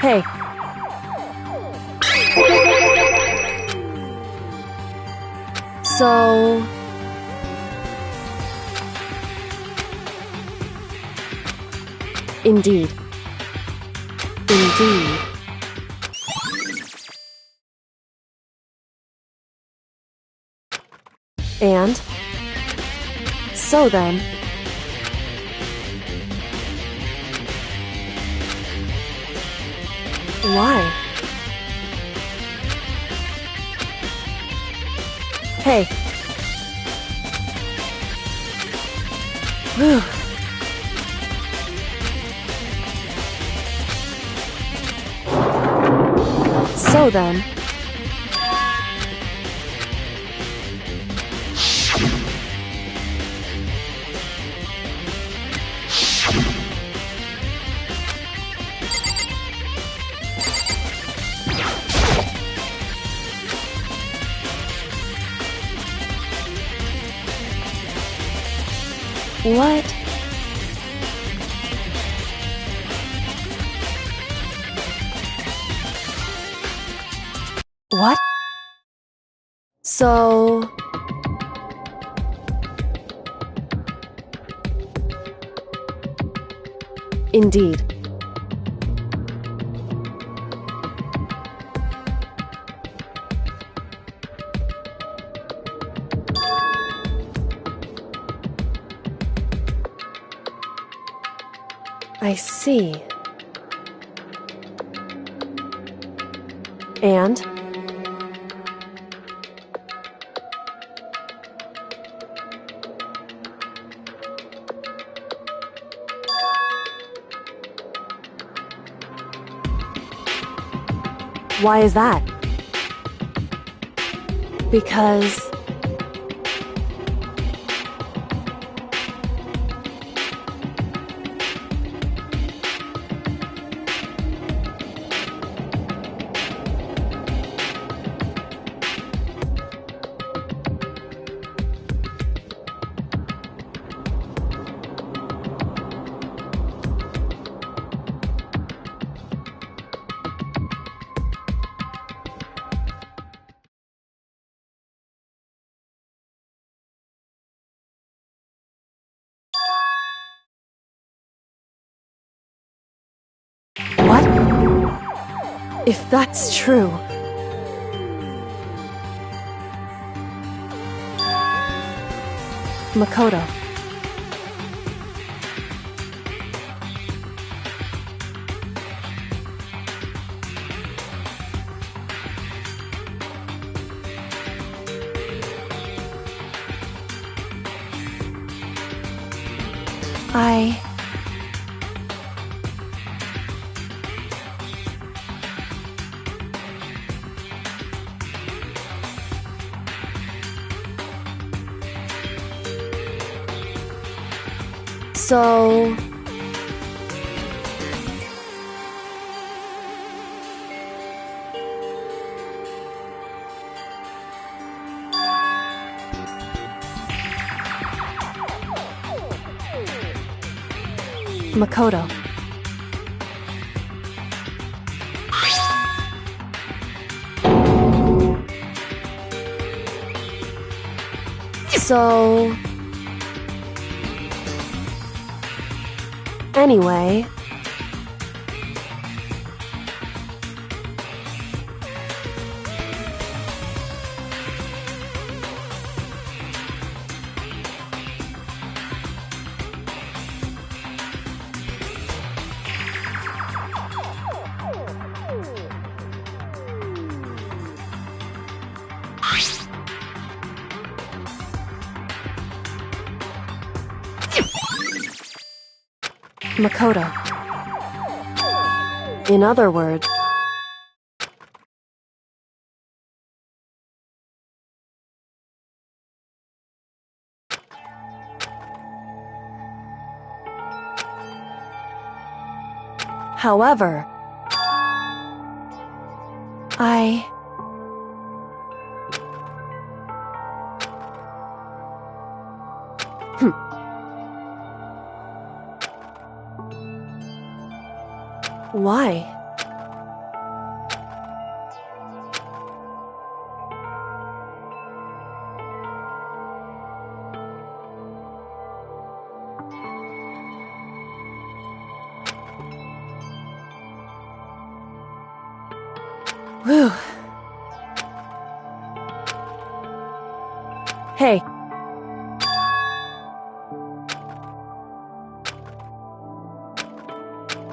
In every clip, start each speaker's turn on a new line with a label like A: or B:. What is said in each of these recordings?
A: Hey. So... Indeed. Indeed. And? So then... Why? Hey. Whew. So then... What? What? So... Indeed. I see. And? Why is that? Because... What? If that's true... Makoto. So... Makoto. So... Anyway... Makoto. In other words... However, Why? Whew. Hey.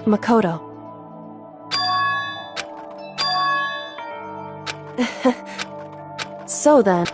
A: Makoto. So then...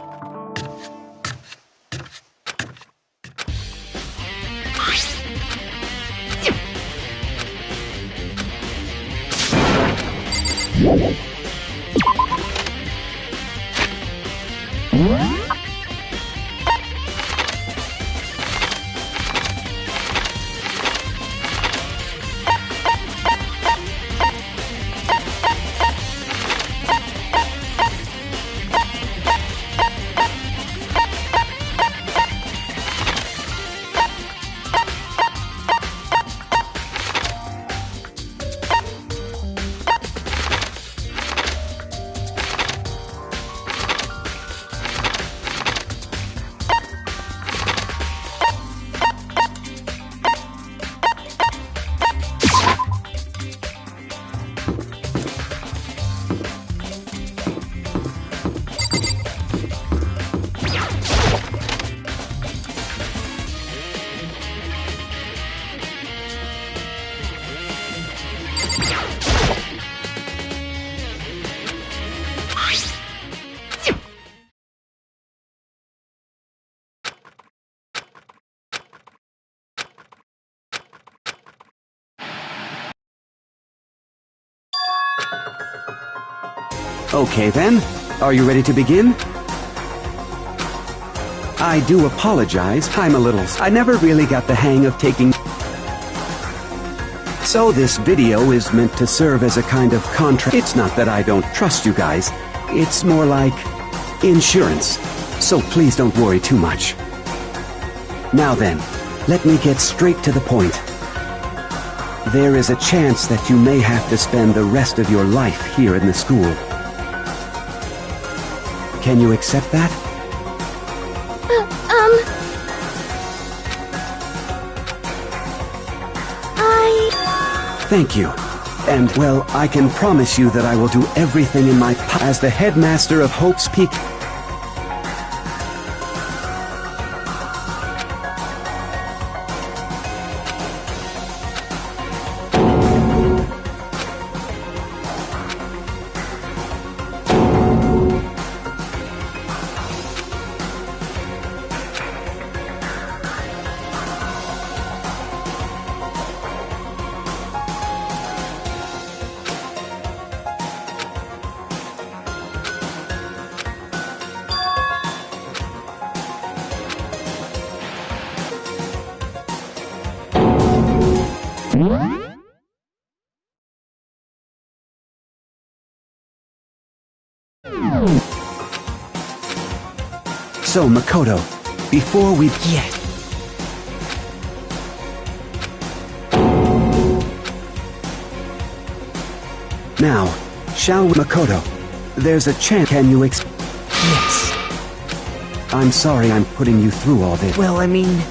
B: Okay then, are you ready to begin? I do apologize, I'm a little... I never really got the hang of taking... So this video is meant to serve as a kind of contract. It's not that I don't trust you guys, it's more like insurance. So please don't worry too much. Now then, let me get straight to the point. There is a chance that you may have to spend the rest of your life here in the school. Can you accept that? Thank you. And, well, I can promise you that I will do everything in my power as the headmaster of Hope's Peak. So, Makoto, before we... Now, shall we... Makoto, there's a chance... Can you
C: Yes.
B: I'm sorry I'm putting you through all this.
C: Well, I mean...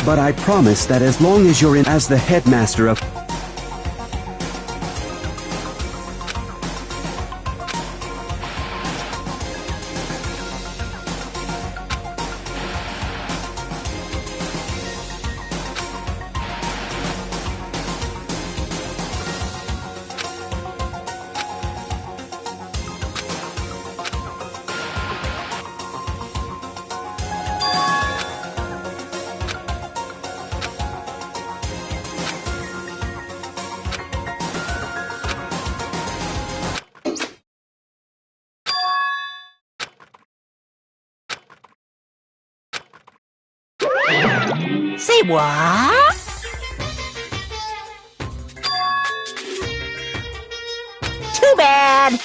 B: But I promise that as long as you're in as the headmaster of...
C: Say what? too bad.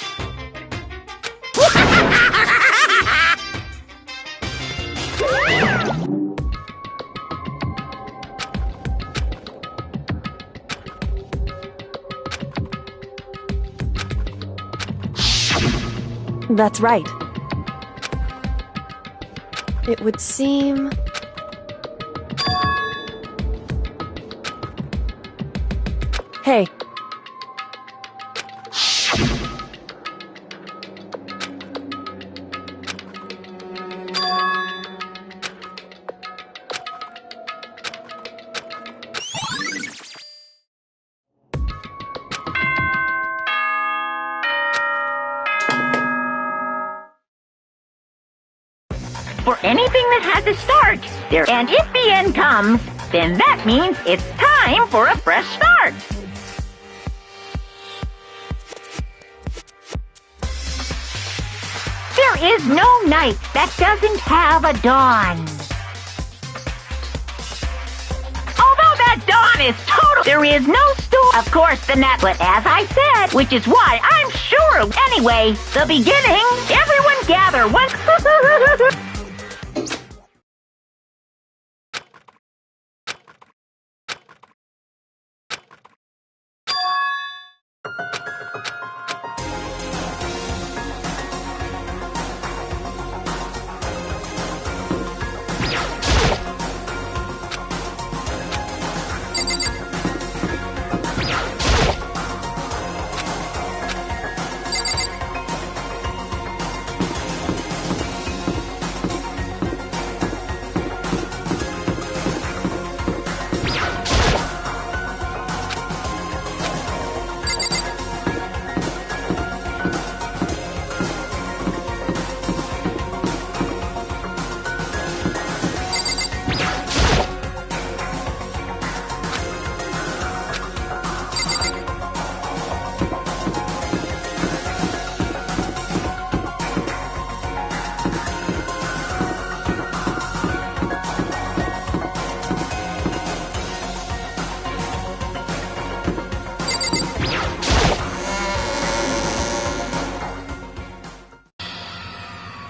A: That's right. It would seem... Hey.
C: For anything that has a start, and if the end comes, then that means it's time for a fresh start. There is no night that doesn't have a dawn. Although that dawn is total, there is no storm, of course, than that. But as I said, which is why I'm sure. Anyway, the beginning. Everyone gather once.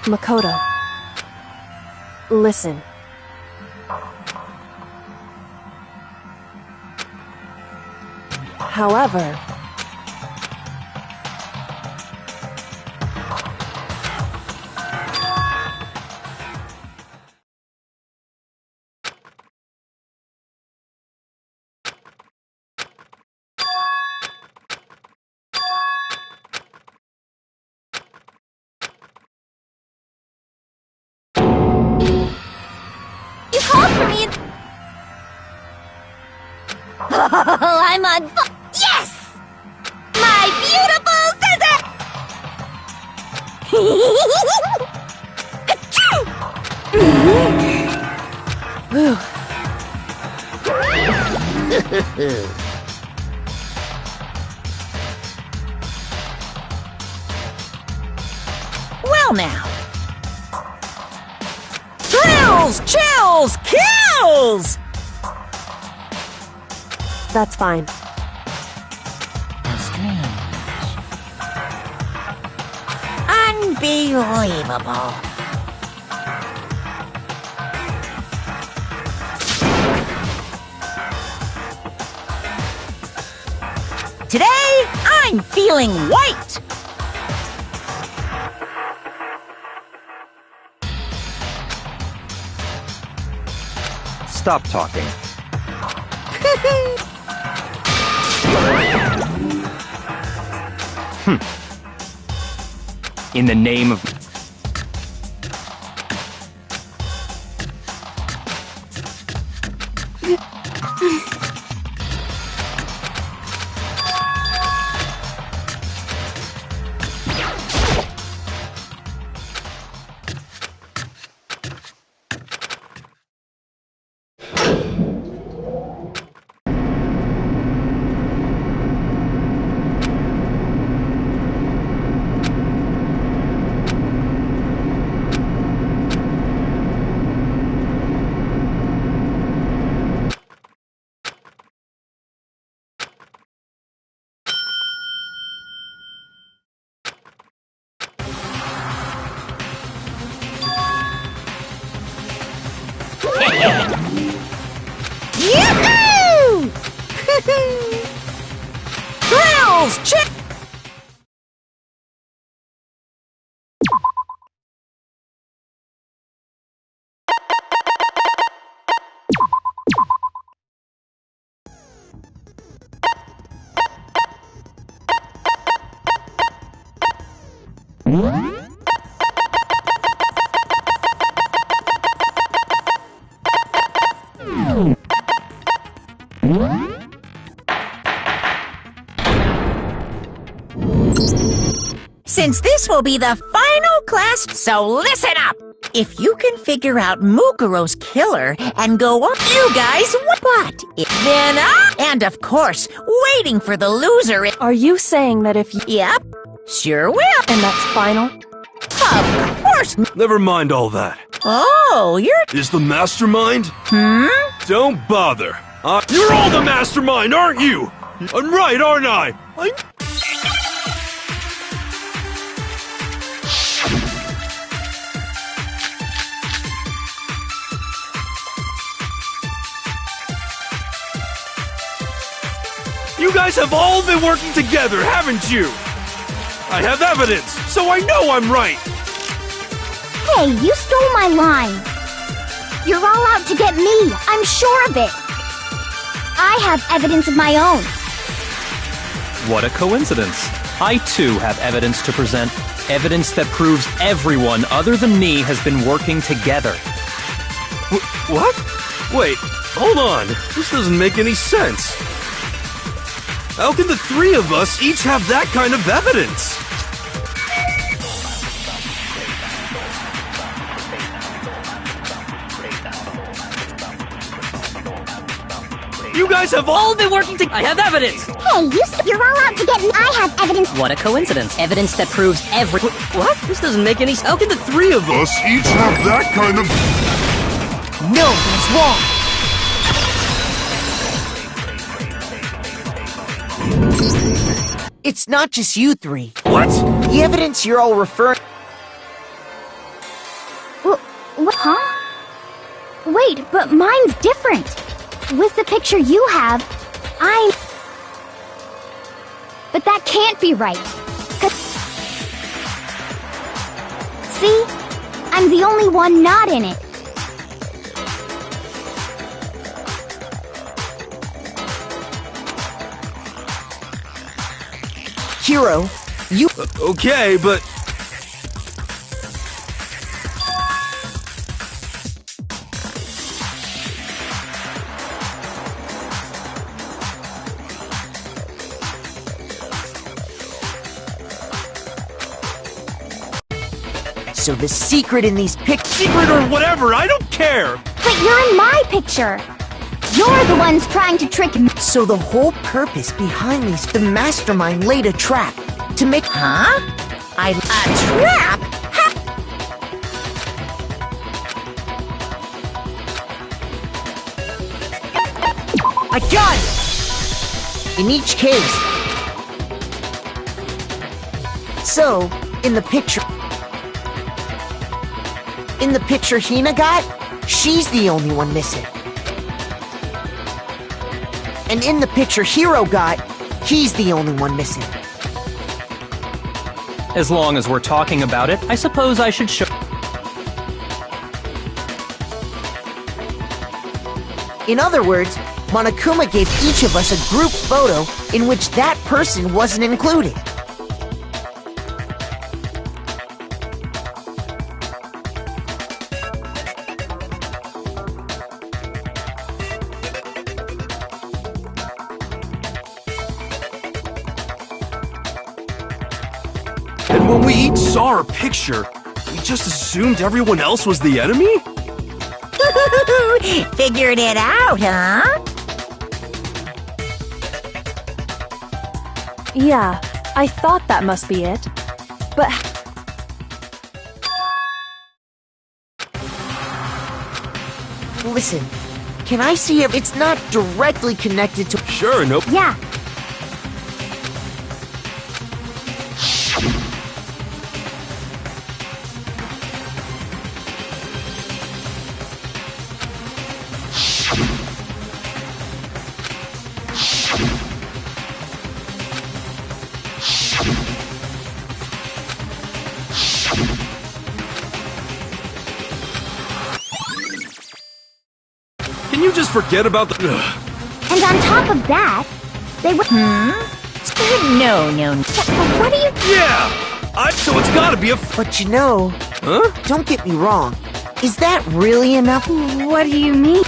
A: Makoto. Listen. However...
D: You called for me. Oh, I'm on. Yes, my beautiful scissor.
C: Well now. Thrills, chills, kills!
A: That's fine.
C: Unbelievable. Today, I'm feeling white.
E: Stop talking. In the name of...
F: Check! Since this will be the final class, so listen up! If you can figure out Mukuro's killer and go on, you guys, but then and of course, waiting for the loser.
A: Are you saying that if you...
F: Yep, sure will.
A: And that's final?
F: Of course.
G: Never mind all that.
F: Oh, you're.
G: Is the mastermind? Don't bother. You're all the mastermind, aren't you? I'm right, aren't I? You guys have all been working together, haven't you? I have evidence, so I know I'm right.
D: Hey, you stole my line. You're all out to get me. I'm sure of it. I have evidence of my own.
E: What a coincidence. I too have evidence to present. Evidence that proves everyone other than me has been working together.
G: What? Wait, hold on. This doesn't make any sense. How can the three of us each have that kind of evidence? You guys have all been working together.
H: I have evidence!
D: Hey, you're all out to get me. I have evidence.
H: What a coincidence. Evidence that proves What? This doesn't make any sense.
G: How can the three of us
I: Each have that kind of...
F: No, that's wrong. It's not just you three.
G: What?
F: The evidence you're all referring...
D: What? Huh? Wait, but mine's different. With the picture you have, But that can't be right. See? I'm the only one not in it.
F: Hero, you...
G: Okay, but...
F: So the secret in these pictures...
G: Secret or whatever, I don't care!
D: But you're in my picture. You're the ones trying to trick me.
F: So the whole purpose behind these... The mastermind laid a trap to make... Huh? A trap? Ha! I got it! In each case... So, in the picture... In the picture Hina got, she's the only one missing. And in the picture Hero got, he's the only one missing.
E: As long as we're talking about it, I suppose I should show...
F: In other words, Monokuma gave each of us a group photo in which that person wasn't included.
G: And when we each saw our picture, we just assumed everyone else was the enemy?
F: Figured it out, huh?
A: Yeah, I thought that must be it. But...
F: Listen, can I see if it's not directly connected to...
G: Sure, nope.
D: Yeah.
G: just forget about the...
D: And on top of that, they would...
F: No.
D: What are you...
G: Yeah! So it's gotta be a...
I: But you know,
G: Huh?
I: don't get me wrong. Is that really enough?
D: What do you mean?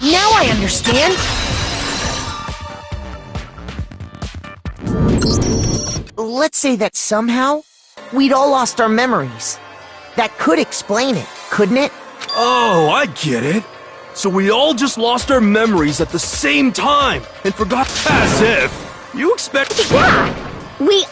I: Now I understand. Let's say that somehow we'd all lost our memories. That could explain it, couldn't it?
G: Oh, I get it. So we all just lost our memories at the same time and forgot as if. You expect...
D: Yeah! We...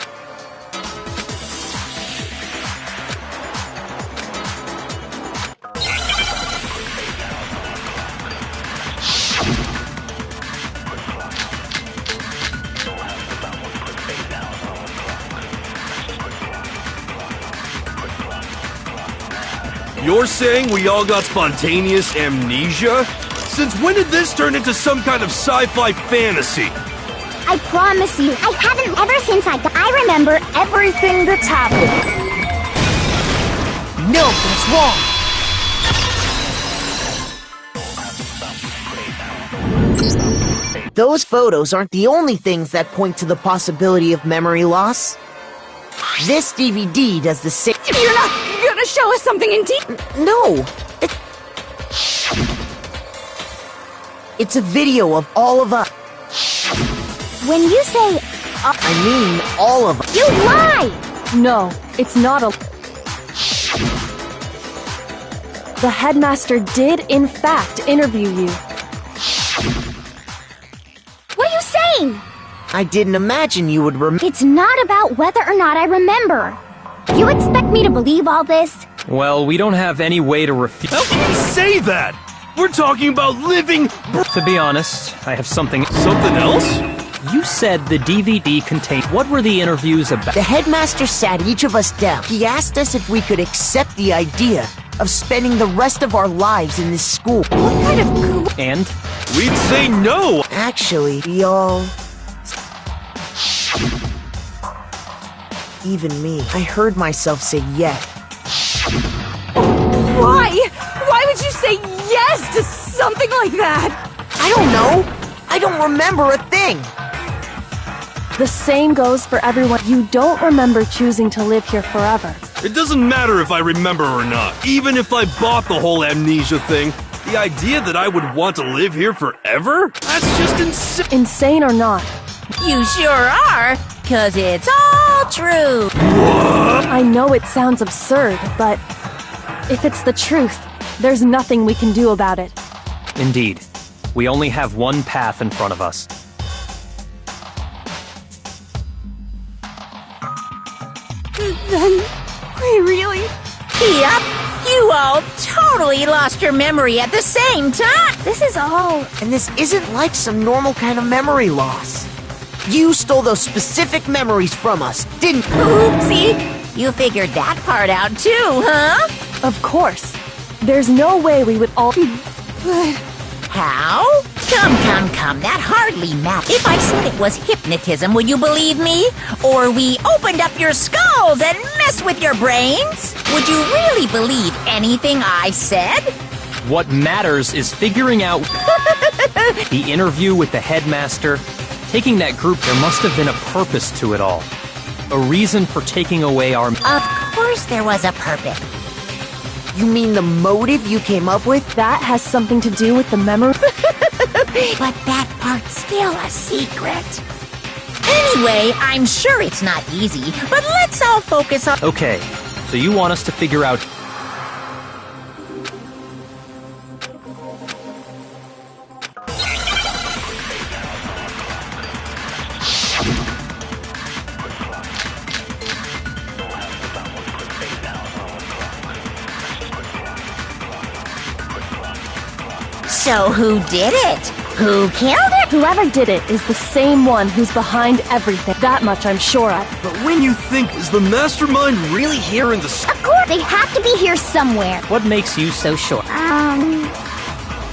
G: You're saying we all got spontaneous amnesia? Since when did this turn into some kind of sci-fi fantasy?
D: I promise you, I haven't ever since I remember everything that's happened.
I: No, that's wrong. Those photos aren't the only things that point to the possibility of memory loss. This DVD does the same.
A: You're not gonna show us something in detail?
I: No. It's a video of all of us.
D: When you say...
I: I mean all of us.
D: You lie!
A: No, it's not a... The headmaster did, in fact, interview you.
D: What are you saying?
I: I didn't imagine you would remember.
D: It's not about whether or not I remember. You expect me to believe all this?
E: Well, we don't have any way to refute.
G: How can you say that? We're talking about living...
E: To be honest, I have something.
G: Something else?
E: You said the DVD contained. What were the interviews about?
I: The headmaster sat each of us down. He asked us if we could accept the idea of spending the rest of our lives in this school.
D: What kind of...
E: And?
G: We'd say no!
I: Actually, we all... Even me. I heard myself say yes.
A: Why? Why would you say yes to something like that?
I: I don't know. I don't remember a thing.
A: The same goes for everyone. You don't remember choosing to live here forever.
G: It doesn't matter if I remember or not. Even if I bought the whole amnesia thing, the idea that I would want to live here forever? That's just insane.
A: Insane or not,
F: You sure are, 'cause it's all true.
A: I know it sounds absurd, but if it's the truth, there's nothing we can do about it.
E: Indeed. We only have one path in front of us.
A: Then, we really...
F: Yep, you all totally lost your memory at the same time.
D: This is all...
I: And this isn't like some normal kind of memory loss. You stole those specific memories from us, didn't you?
F: Oopsie, you figured that part out too, huh?
A: Of course. There's no way we would all...
F: How? Come, that hardly matters. If I said it was hypnotism, would you believe me? Or we opened up your skulls and messed with your brains? Would you really believe anything I said?
E: What matters is figuring out the interview with the headmaster. Taking that group, there must have been a purpose to it all. A reason for taking away our...
F: Of course there was a purpose.
I: You mean the motive you came up with?
A: That has something to do with the memory...
F: But that part's still a secret. Anyway, I'm sure it's not easy, but let's all focus on...
E: Okay, so you want us to figure out...
F: So who did it? Who killed it?
A: Whoever did it is the same one who's behind everything. That much I'm sure of.
G: But when you think, is the mastermind really here in the...
D: Of course, they have to be here somewhere.
H: What makes you so sure?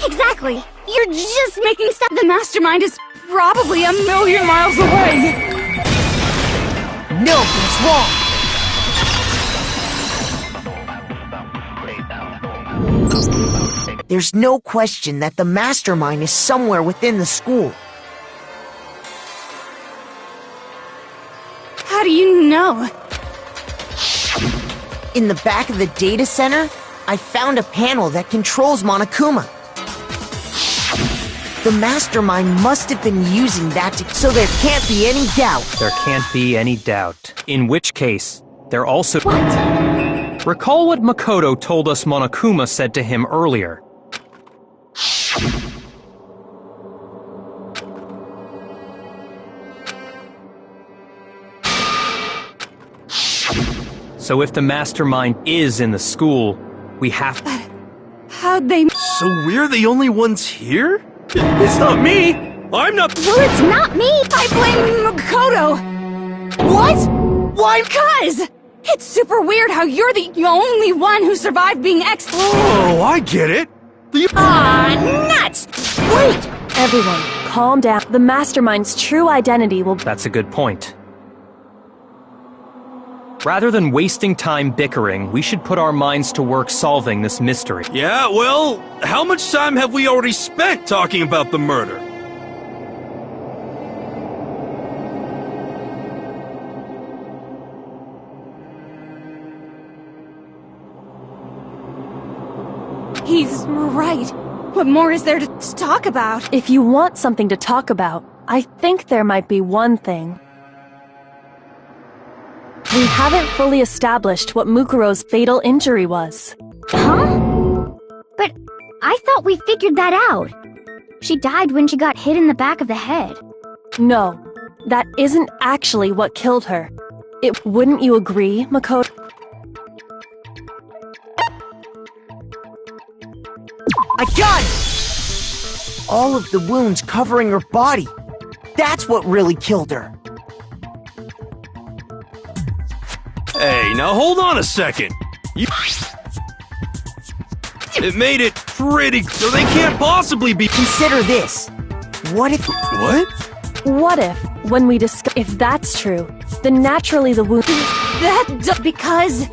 D: Exactly. You're just making stuff. The mastermind is probably a million miles away.
I: No, that's wrong. There's no question that the mastermind is somewhere within the school.
D: How do you know?
I: In the back of the data center, I found a panel that controls Monokuma. The mastermind must have been using that so there can't be any doubt.
E: There can't be any doubt. In which case, there also...
A: What?
E: Recall what Makoto told us Monokuma said to him earlier. So if the mastermind is in the school, we have to...
D: How'd they...
G: So we're the only ones here? It's not me! I'm not...
D: Well, it's not me! I blame Makoto! What? Why? Because! It's super weird how you're the only one who survived being
G: Oh, I get it!
F: Nuts!
A: Wait! Everyone, calm down. The mastermind's true identity will...
E: That's a good point. Rather than wasting time bickering, we should put our minds to work solving this mystery.
G: Yeah, well, how much time have we already spent talking about the murder?
D: He's right. What more is there to talk about?
A: If you want something to talk about, I think there might be one thing. We haven't fully established what Mukuro's fatal injury was.
D: Huh? But I thought we figured that out. She died when she got hit in the back of the head.
A: No, that isn't actually what killed her. Wouldn't you agree, Makoto?
I: I got it! All of the wounds covering her body. That's what really killed her.
G: Hey, now hold on a second. It made it pretty... So they can't possibly be...
I: Consider this. What if...
G: What?
A: What if, when we discuss... If that's true, then naturally the wound...
D: Because...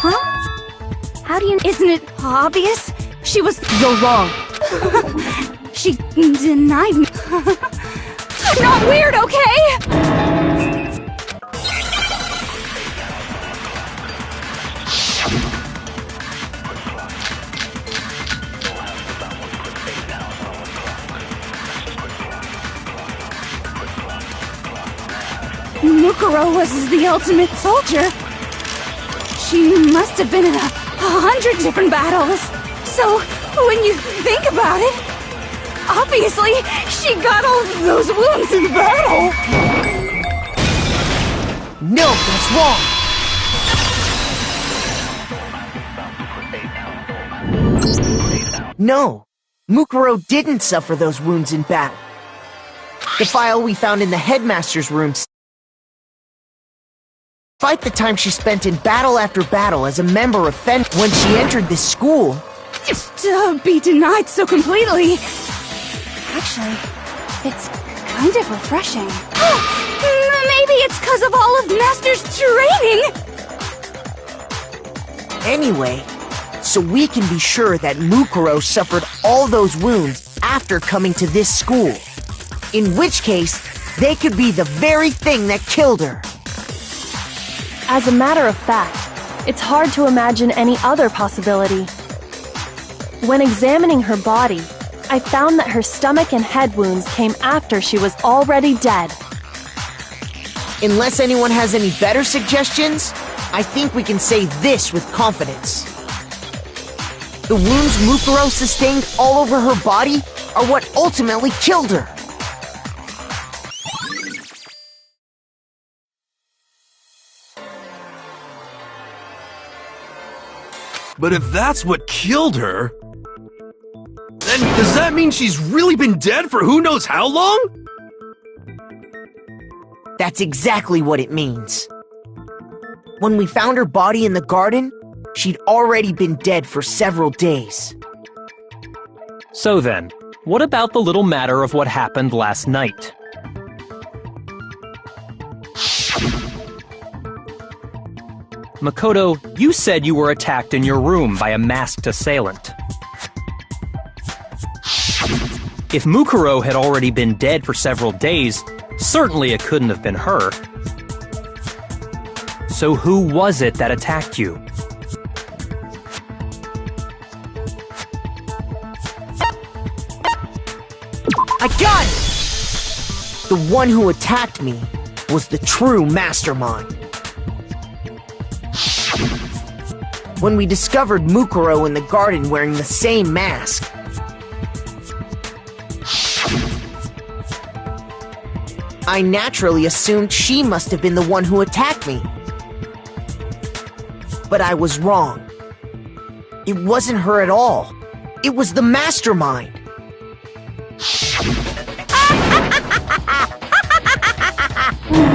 D: Huh? How do you... Isn't it obvious? She was...
A: You're wrong.
D: She denied me. I'm not weird, okay? Mukuro was the ultimate soldier. She must have been in 100 different battles. So, when you think about it, obviously, she got all those wounds in the battle.
I: No, that's wrong. No, Mukuro didn't suffer those wounds in battle. The file we found in the headmaster's room... Despite the time she spent in battle after battle as a member of Fen... When she entered this school...
D: To be denied so completely. Actually, it's kind of refreshing. Maybe it's because of all of Master's training!
I: Anyway, so we can be sure that Mukuro suffered all those wounds after coming to this school. In which case, they could be the very thing that killed her.
A: As a matter of fact, it's hard to imagine any other possibility. When examining her body, I found that her stomach and head wounds came after she was already dead.
I: Unless anyone has any better suggestions, I think we can say this with confidence. The wounds Mukuro sustained all over her body are what ultimately killed her.
G: But if that's what killed her... Then Does that mean she's really been dead for who knows how long?
I: That's exactly what it means. When we found her body in the garden, she'd already been dead for several days.
E: So then, what about the little matter of what happened last night? Makoto, you said you were attacked in your room by a masked assailant. If Mukuro had already been dead for several days, certainly it couldn't have been her. So who was it that attacked you?
I: I got it! The one who attacked me was the true mastermind. When we discovered Mukuro in the garden wearing the same mask, I naturally assumed she must have been the one who attacked me. But I was wrong. It wasn't her at all. It was the mastermind.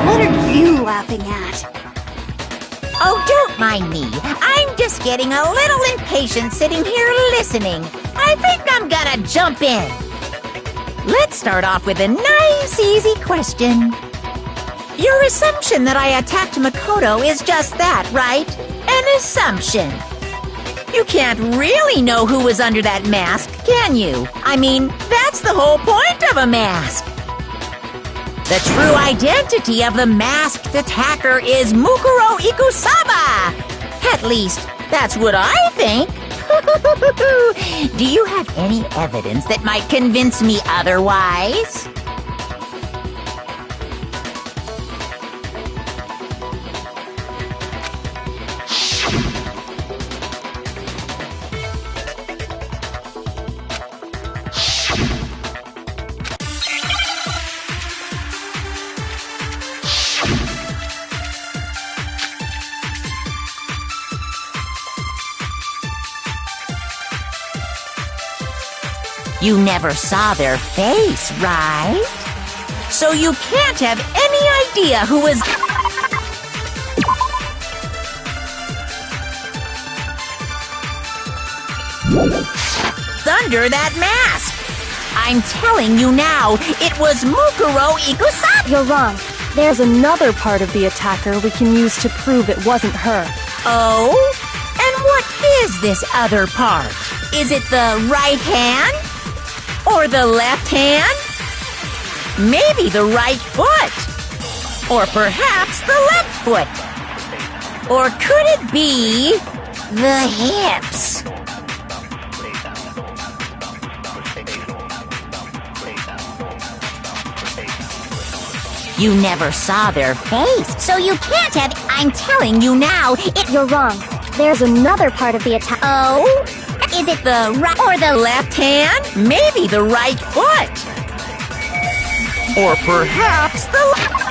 D: What are you laughing at?
F: Oh, don't mind me. I'm just getting a little impatient sitting here listening. I think I'm gonna jump in. Let's start off with a nice, easy question. Your assumption that I attacked Makoto is just that, right? An assumption. You can't really know who was under that mask, can you? I mean, that's the whole point of a mask. The true identity of the masked attacker is Mukuro Ikusaba! At least, that's what I think. Do you have any evidence that might convince me otherwise? You never saw their face, right? So you can't have any idea who was... under that mask. I'm telling you now, it was Mukuro Ikusaba.
A: You're wrong. There's another part of the attacker we can use to prove it wasn't her.
F: Oh? And what is this other part? Is it the right hand? Or the left hand? Maybe the right foot? Or perhaps the left foot? Or could it be the hips? You never saw their face, so you can't have... I'm telling you now,
J: You're wrong. There's another part of the attack.
F: Oh? Is it the right or the left hand? Maybe the right foot. Or perhaps the...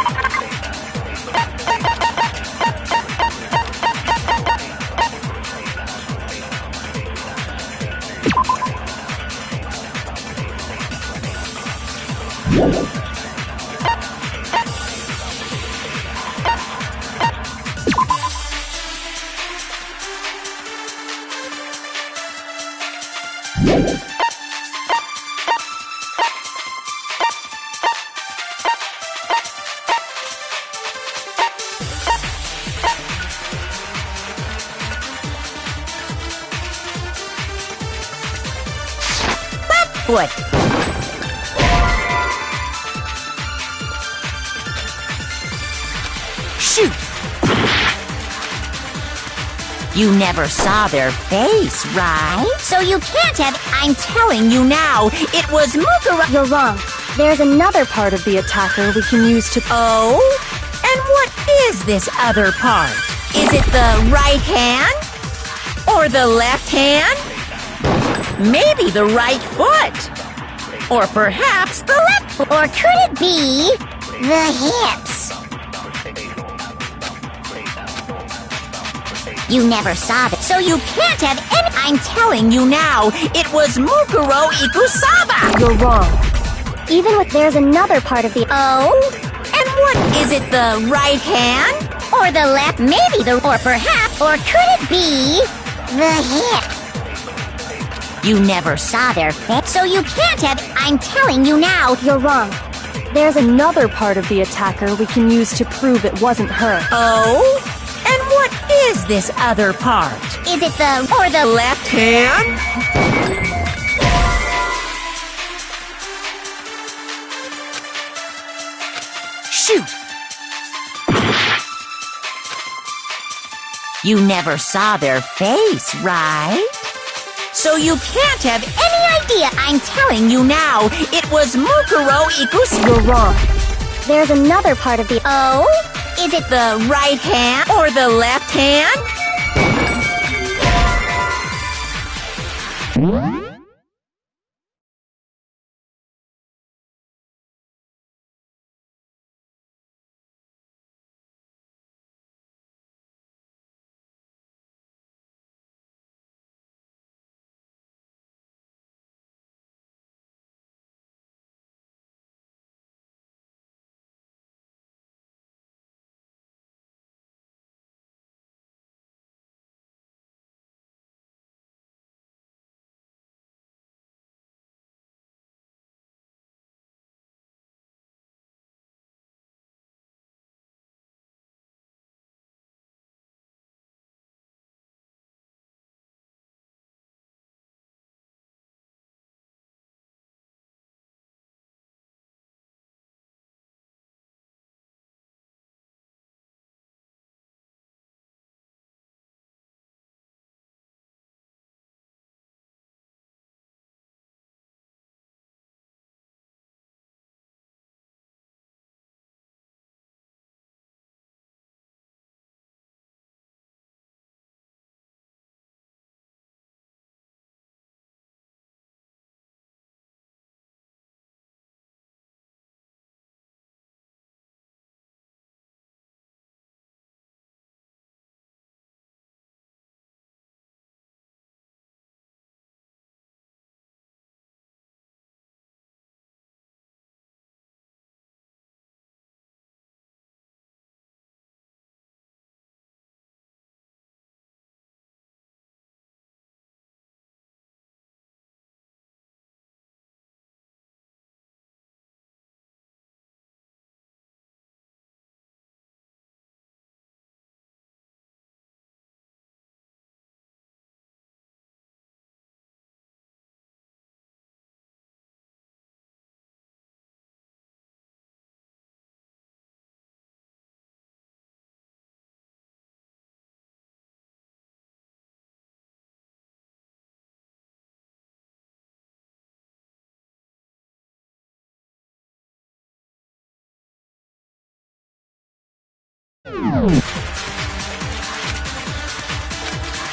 F: foot. Shoot! You never saw their face, right? So you can't have... I'm telling you now, it was Mukuro...
J: You're wrong. There's another part of the attacker we can use to...
F: Oh? And what is this other part? Is it the right hand? Or the left hand? Maybe the right foot. Or perhaps the left foot.
J: Or could it be the hips?
F: You never saw that, so you can't have any. I'm telling you now, it was Mukuro Ikusaba!
A: You're wrong.
J: Even with there's another part of the...
F: Oh? And what is it, the right hand?
J: Or the left, maybe the... Or perhaps... Or could it be... the hip?
F: You never saw their face, so you can't have. I'm telling you now.
A: You're wrong. There's another part of the attacker we can use to prove it wasn't her.
F: Oh? And what is this other part?
J: Is it the... Or the
F: Left hand?
I: Shoot!
F: You never saw their face, right? So you can't have any idea. I'm telling you now, it was Mukuro Ikusaba.
A: You're wrong.
J: There's another part of the...
F: Oh? Is it the right hand or the left hand?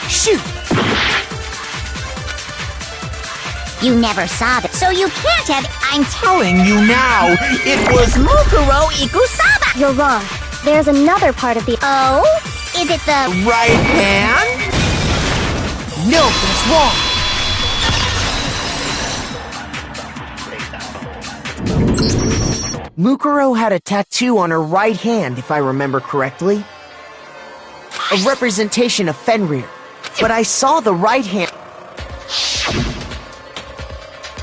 I: Shoot!
J: You never saw that, so you can't have... I'm
F: Telling you now, it was Mukuro Ikusaba.
J: You're wrong. There's another part of the... Oh? Is it the...
F: Right hand?
I: No, that's wrong! Mukuro had a tattoo on her right hand, if I remember correctly. A representation of Fenrir. But I saw the right hand.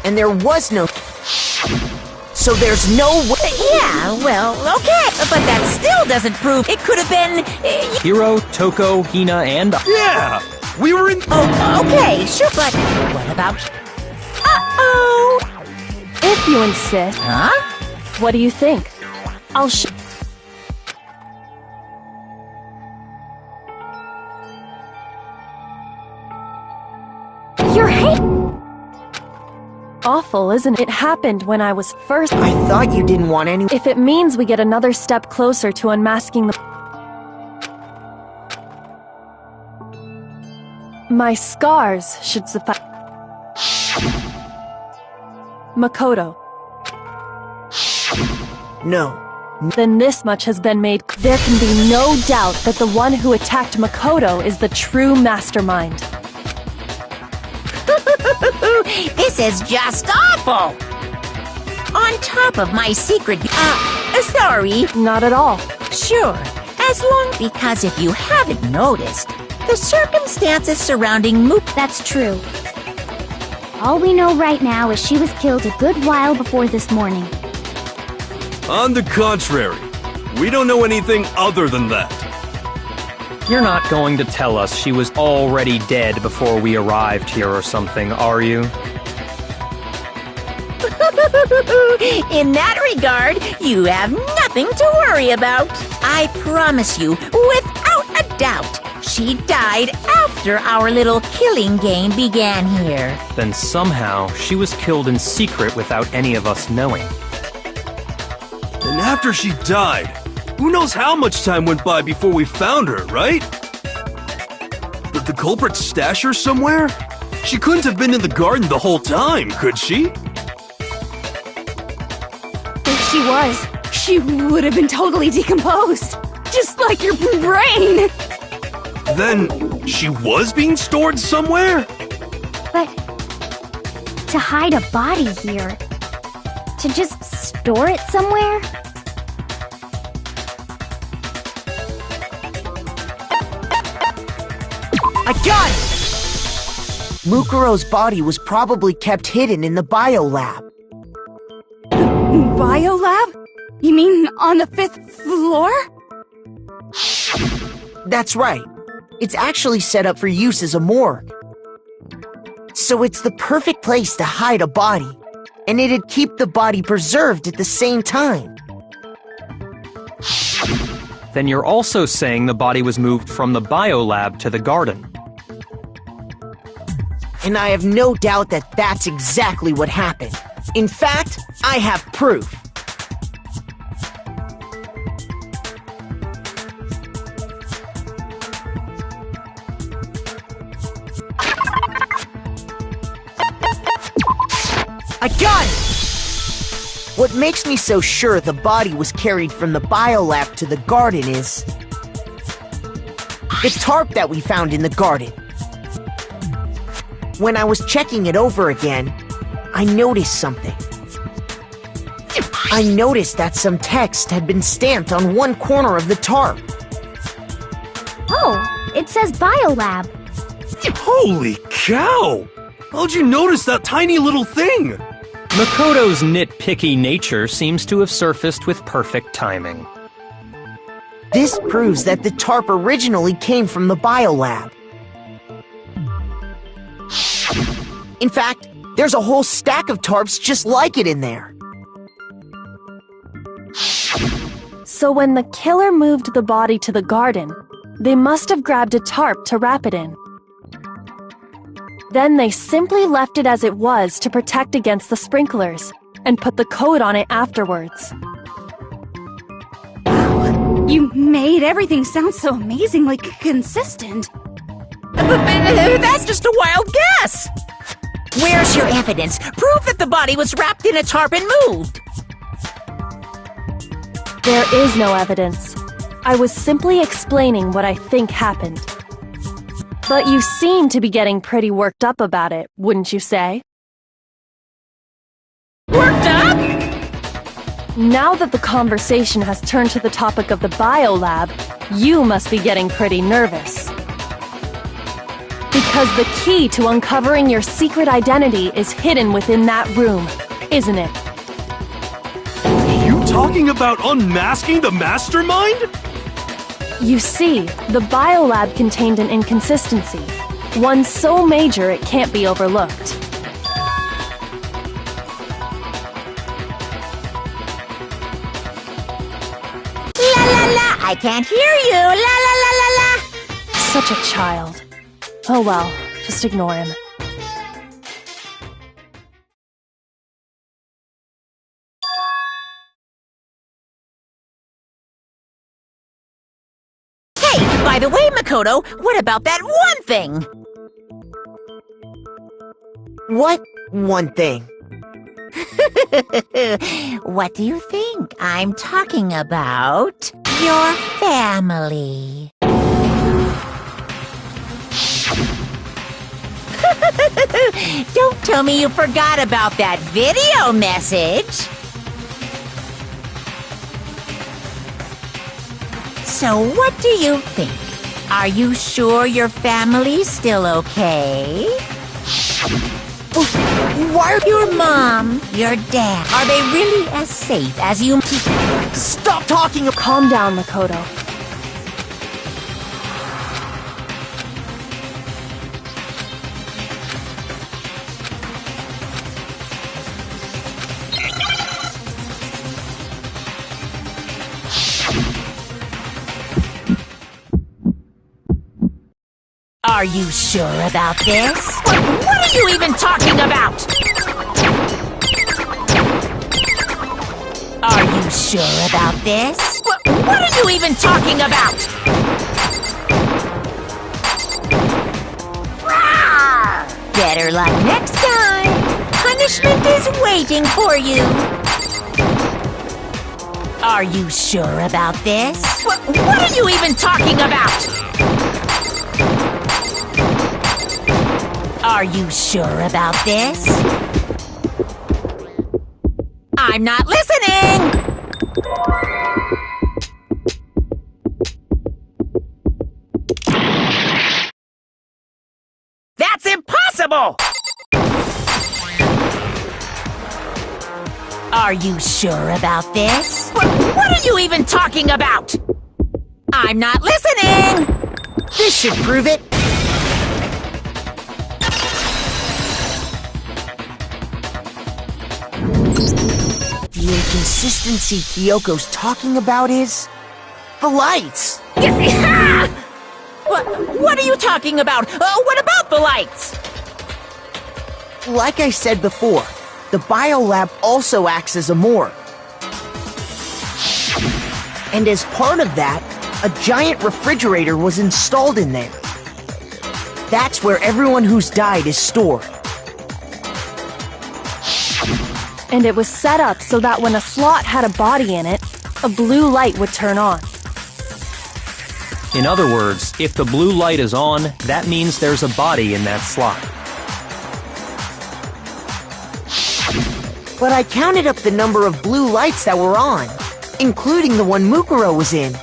I: And there was no... So there's no way...
F: Yeah, well, okay. But that still doesn't prove it could have been...
E: Hiro, Toko, Hina, and...
G: Yeah! We were in...
F: Oh, okay, sure, but what about... Uh-oh!
A: If you insist.
F: Huh?
A: What do you think? I'll You're awful, isn't it? It happened when I was first...
I: I thought you didn't want any...
A: If it means we get another step closer to unmasking the... My scars should suffice. Makoto.
I: No.
A: Then this much has been made. There can be no doubt that the one who attacked Makoto is the true mastermind.
F: This is just awful! On top of my secret... sorry.
A: Not at all.
F: Sure, as long... Because if you haven't noticed, the circumstances surrounding Mook...
J: That's true. All we know right now is she was killed a good while before this morning.
G: On the contrary, we don't know anything other than that.
E: You're not going to tell us she was already dead before we arrived here or something, are you?
F: In that regard, you have nothing to worry about. I promise you, without a doubt, she died after our little killing game began here.
E: Then somehow she was killed in secret without any of us knowing.
G: And after she died, who knows how much time went by before we found her, right? Did the culprit stash her somewhere? She couldn't have been in the garden the whole time, could she?
D: If she was, she would have been totally decomposed. Just like your brain.
G: Then, she was being stored somewhere?
J: But to hide a body here, to just store it somewhere?
I: I got it! Mukuro's body was probably kept hidden in the biolab.
D: Biolab? You mean on the 5th floor?
I: That's right. It's actually set up for use as a morgue. So it's the perfect place to hide a body, and it'd keep the body preserved at the same time.
E: Then you're also saying the body was moved from the biolab to the garden.
I: And I have no doubt that that's exactly what happened. In fact, I have proof. I got it! What makes me so sure the body was carried from the biolab to the garden is the tarp that we found in the garden. When I was checking it over again, I noticed something. I noticed that some text had been stamped on one corner of the tarp.
J: Oh, it says Biolab.
G: Holy cow! How'd you notice that tiny little thing?
E: Makoto's nitpicky nature seems to have surfaced with perfect timing.
I: This proves that the tarp originally came from the biolab. In fact, there's a whole stack of tarps just like it in there.
A: So when the killer moved the body to the garden, they must have grabbed a tarp to wrap it in. Then they simply left it as it was to protect against the sprinklers, and put the coat on it afterwards.
D: You made everything sound so amazingly consistent.
F: That's just a wild guess! Where's your evidence? Prove that the body was wrapped in a tarp and moved!
A: There is no evidence. I was simply explaining what I think happened. But you seem to be getting pretty worked up about it, wouldn't you say?
F: Worked up?
A: Now that the conversation has turned to the topic of the biolab, you must be getting pretty nervous. Because the key to uncovering your secret identity is hidden within that room, isn't it?
G: You talking about unmasking the mastermind?
A: You see, the biolab contained an inconsistency, one so major it can't be overlooked.
F: La la la! I can't hear you! La la la la la!
A: Such a child. Oh well, just ignore him.
F: Hey, by the way, Makoto, what about that one thing?
I: What one thing?
F: What do you think? I'm talking about your family. Don't tell me you forgot about that video message. So what do you think? Are you sure your family's still okay?
I: Why are
F: Your mom, your dad, are they really as safe as you...
I: Stop talking!
A: Calm down, Makoto.
F: Are you sure about this? What are you even talking about? Are you sure about this? What are you even talking about? Better luck next time. Punishment is waiting for you. Are you sure about this? What are you even talking about? Are you sure about this? I'm not listening! That's impossible! Are you sure about this? What are you even talking about? I'm not listening!
I: This should prove it. The inconsistency Kyoko's talking about is... the lights!
F: What are you talking about? What about the lights?
I: Like I said before, the biolab also acts as a morgue. And as part of that, a giant refrigerator was installed in there. That's where everyone who's died is stored.
A: And it was set up so that when a slot had a body in it, a blue light would turn on.
E: In other words, if the blue light is on, that means there's a body in that slot.
I: But I counted up the number of blue lights that were on, including the one Mukuro was in.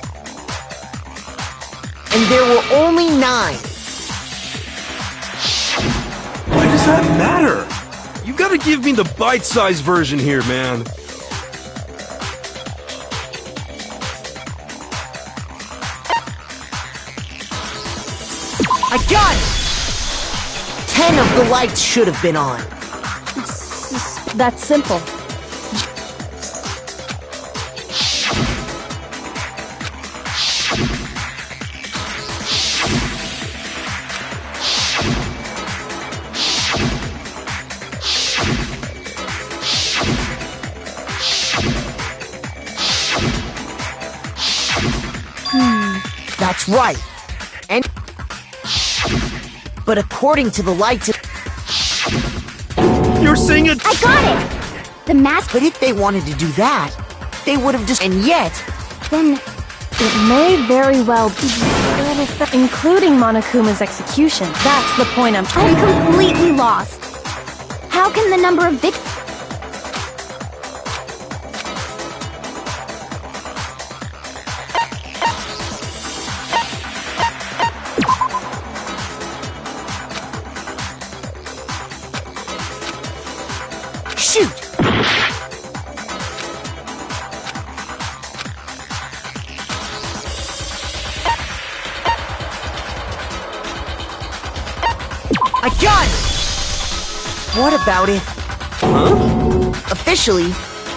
I: And there were only 9.
G: Why does that matter? You gotta give me the bite-sized version here, man.
I: I got it! 10 of the lights should have been on.
A: That's simple.
I: That's right. And... but according to the lights...
G: You're saying it...
J: I got it! The mask...
I: But if they wanted to do that, they would have just... And yet...
J: Then...
A: It may very well be, including Monokuma's execution. That's the point I'm trying to make.
J: I'm completely lost. How can the number of victims...
I: Shoot! I got it! What about it?
G: Huh?
I: Officially,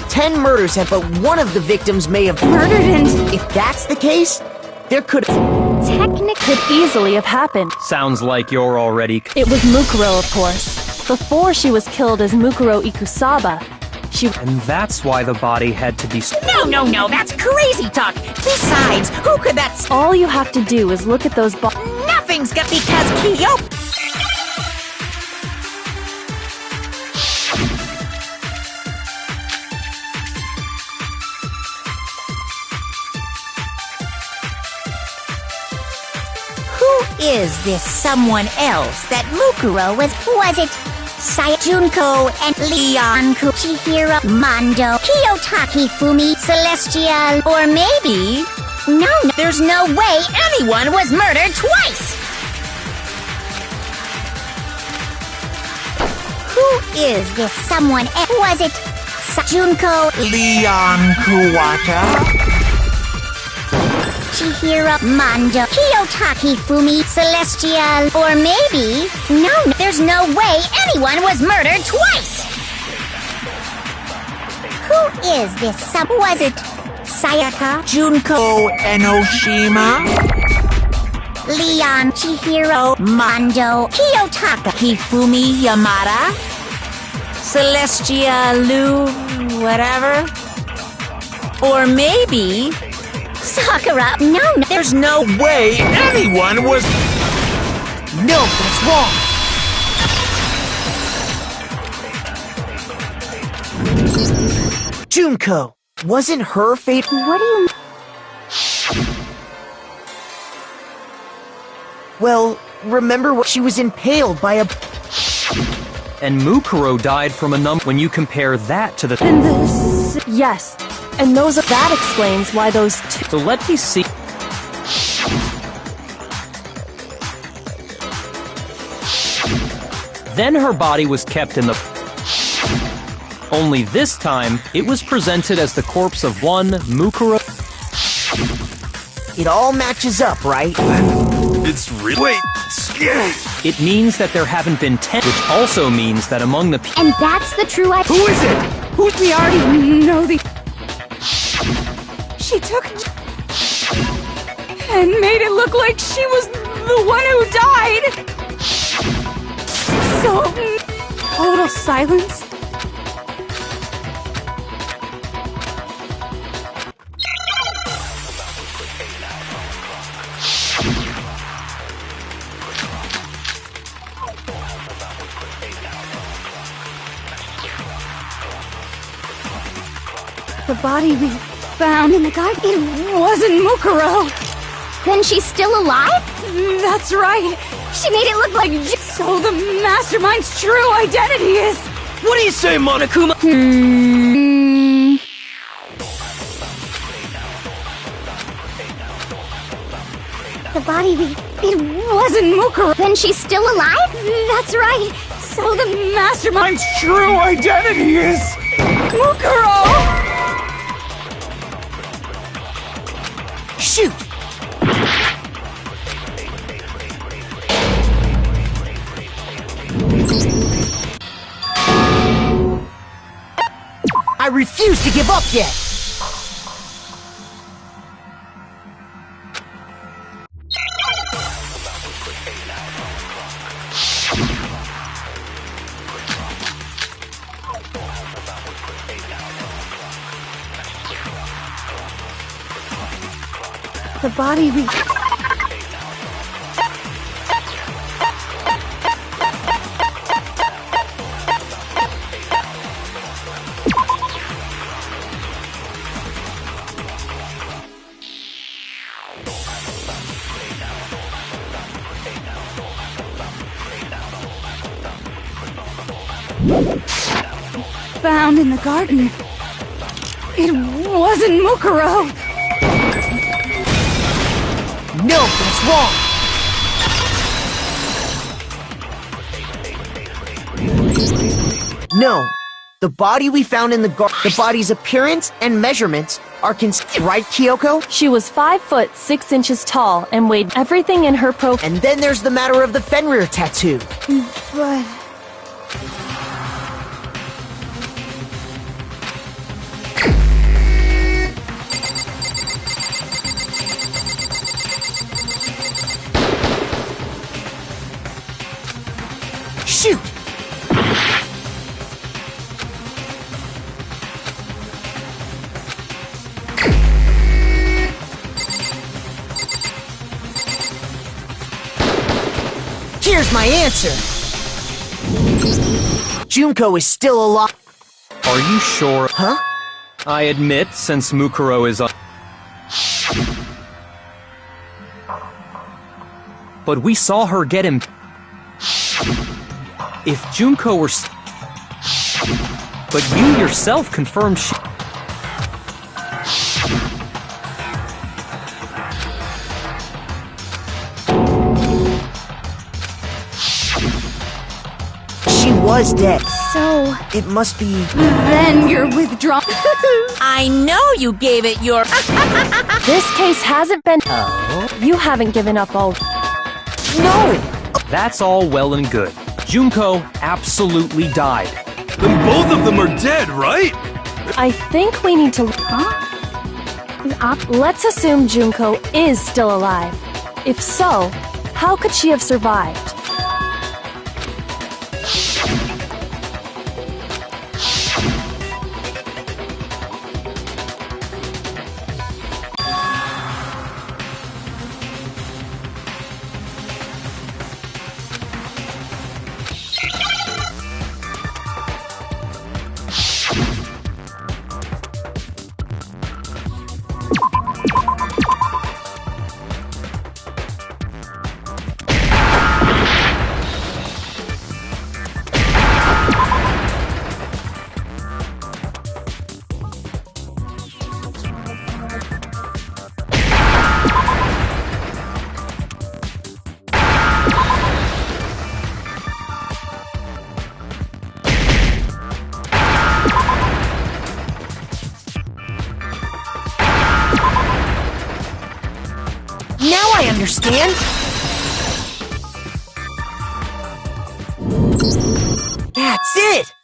I: 10 murders have, but one of the victims may have
J: murdered and...
I: If that's the case, there could...
A: Technically, could easily have happened.
E: Sounds like you're already...
A: It was Mukuro, of course. Before she was killed as Mukuro Ikusaba, she...
E: And that's why the body had to be...
F: No, that's crazy talk! Besides, who could that...
A: All you have to do is look at those
F: Nothing's got because Kyoko... is this someone else that Mukuro was? Was it Junko and Leon, Chihiro, Mondo, Kiyotaki, Fumi, Celestial, or maybe... No, there's no way anyone was murdered twice! Who is this someone else? Was it Junko,
I: Leon Kuwata?
F: Chihiro, Mondo, Kiyotaki, Fumi, Celestial, or maybe... No, there's no way anyone was murdered twice! Who is this Was it Sayaka,
I: Junko Enoshima?
F: Leon, Chihiro, Mondo, Kiyotaki, Fumi, Yamada? Celestia, Lu, whatever? Or maybe... Sakura, no, there's no
I: way anyone was... No, that's wrong! Junko, wasn't her fate...
J: What do you...
I: Well, remember what she was impaled by a...
E: And Mukuro died from a When you compare that to the...
A: And this... Yes. And that explains why those two...
E: So let me see... Then her body was kept in the... Only this time, it was presented as the corpse of one Mukuro...
I: It all matches up, right?
G: It's really... Wait, scary!
E: It means that there haven't been 10, which also means that among the...
J: And that's the true...
G: Who is it?
D: We already know the... She took... and made it look like she was the one who died! So... total silence. The body we found in the garden, it wasn't Mukuro.
J: Then she's still alive?
D: That's right. She made it look like... So the mastermind's true identity is...
G: What do you say, Monokuma?
J: The body
D: It wasn't Mukuro.
J: Then she's still alive?
D: That's right. So the mastermind's true identity is... Mukuro!
I: Shoot! I refuse to give up yet!
D: The body we... found in the garden. It wasn't Mukuro.
I: No, that's wrong! No. The body we found in the body's appearance and measurements are right, Kyoko?
A: She was 5 foot 6 inches tall and weighed everything in her
I: And then there's the matter of the Fenrir tattoo.
D: But...
I: Shoot! Here's my answer! Junko is still alive.
E: Are you sure?
I: Huh?
E: I admit, since Mukuro is but we saw her get him. If Junko were... But you yourself confirmed she...
I: She was dead.
J: So,
I: It must be...
D: Then you're withdrawn.
F: I know you gave it your...
A: This case hasn't been... You haven't given up all...
I: No!
E: That's all well and good. Junko absolutely died.
G: Then both of them are dead, right?
A: I think we need to... Let's assume Junko is still alive. If so, how could she have survived?
I: Now I understand! That's it!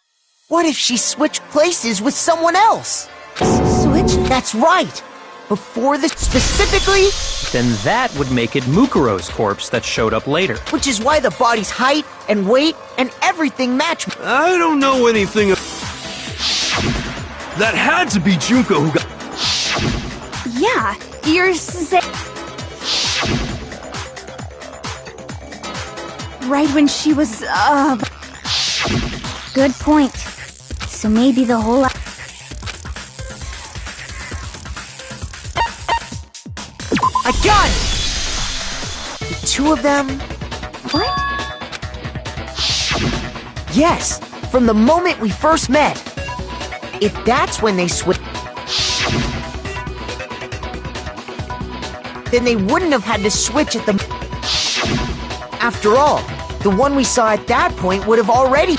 I: What if she switched places with someone else?
D: Switch?
I: That's right! Before the... Specifically,
E: Then that would make it Mukuro's corpse that showed up later.
I: which is why the body's height and weight and everything match.
G: I don't know anything of... That had to be Junko who got...
D: Yeah, you're saying... Right when she was,
J: good point. So maybe the whole...
I: I got it! The two of them...
J: What?
I: Yes, from the moment we first met. If that's when they switched... Then they wouldn't have had to switch at the... After all, the one we saw at that point would have already...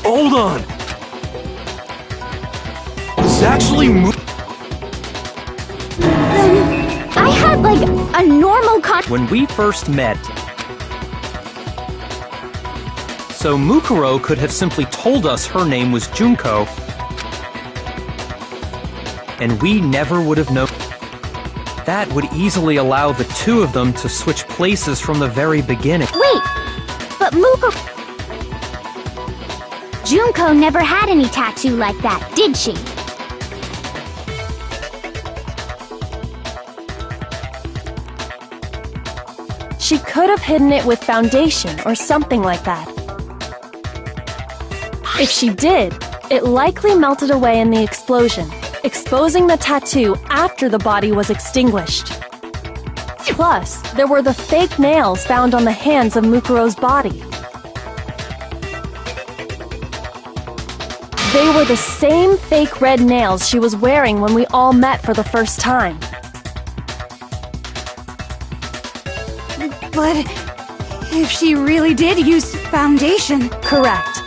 G: Hold on. It's actually
J: I had, like, a normal
E: When we first met... So Mukuro could have simply told us her name was Junko, and we never would have known. That would easily allow the two of them to switch places from the very beginning.
J: Wait! But Junko never had any tattoo like that, did she?
A: She could have hidden it with foundation or something like that. If she did, it likely melted away in the explosion, exposing the tattoo after the body was extinguished. Plus, there were the fake nails found on the hands of Mukuro's body. They were the same fake red nails she was wearing when we all met for the first time.
D: but if she really did use foundation...
A: Correct.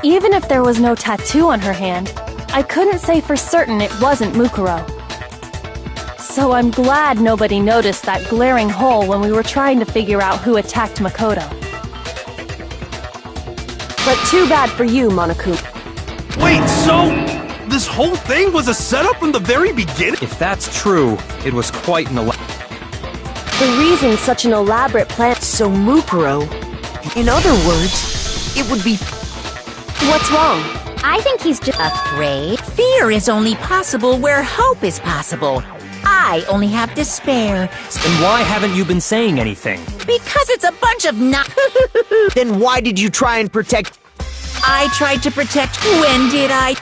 A: Even if there was no tattoo on her hand, I couldn't say for certain it wasn't Mukuro. So I'm glad nobody noticed that glaring hole when we were trying to figure out who attacked Makoto. But too bad for you, Monokuma.
G: Wait, so this whole thing was a setup from the very beginning?
E: If that's true, it was quite an
A: The reason such an elaborate plan...
I: So Mukuro, in other words, it would be...
A: What's wrong?
J: I think he's just...
F: Afraid? Fear is only possible where hope is possible. I only have despair.
E: Then why haven't you been saying anything?
F: Because it's a bunch of
I: Then why did you try and protect...
F: I tried to protect. When did I?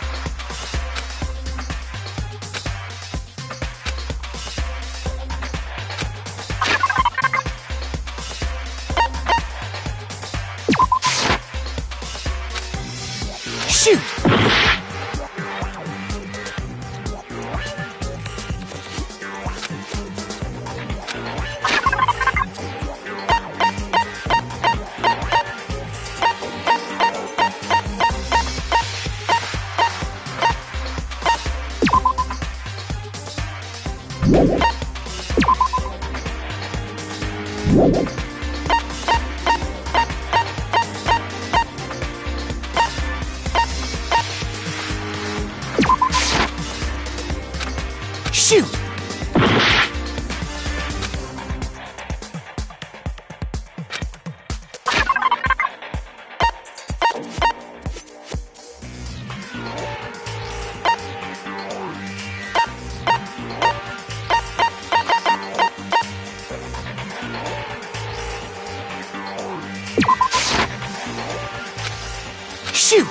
I: Shoot!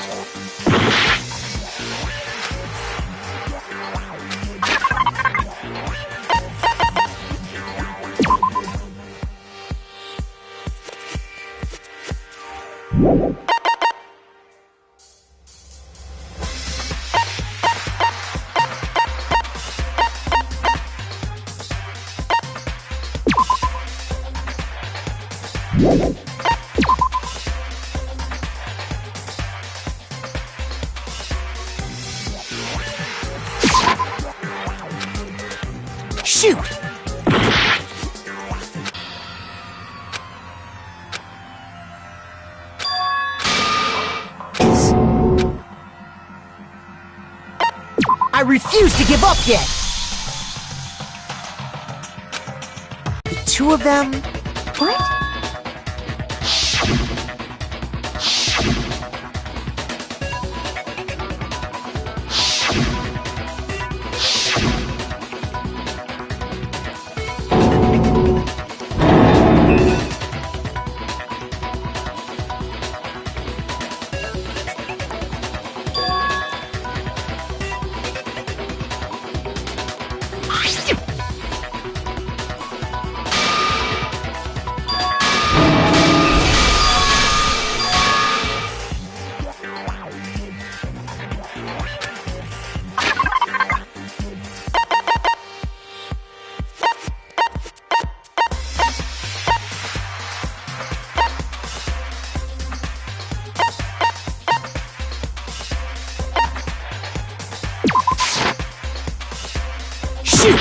I: Shoot! I refuse to give up yet! The two of them...
J: What?
I: Shoot!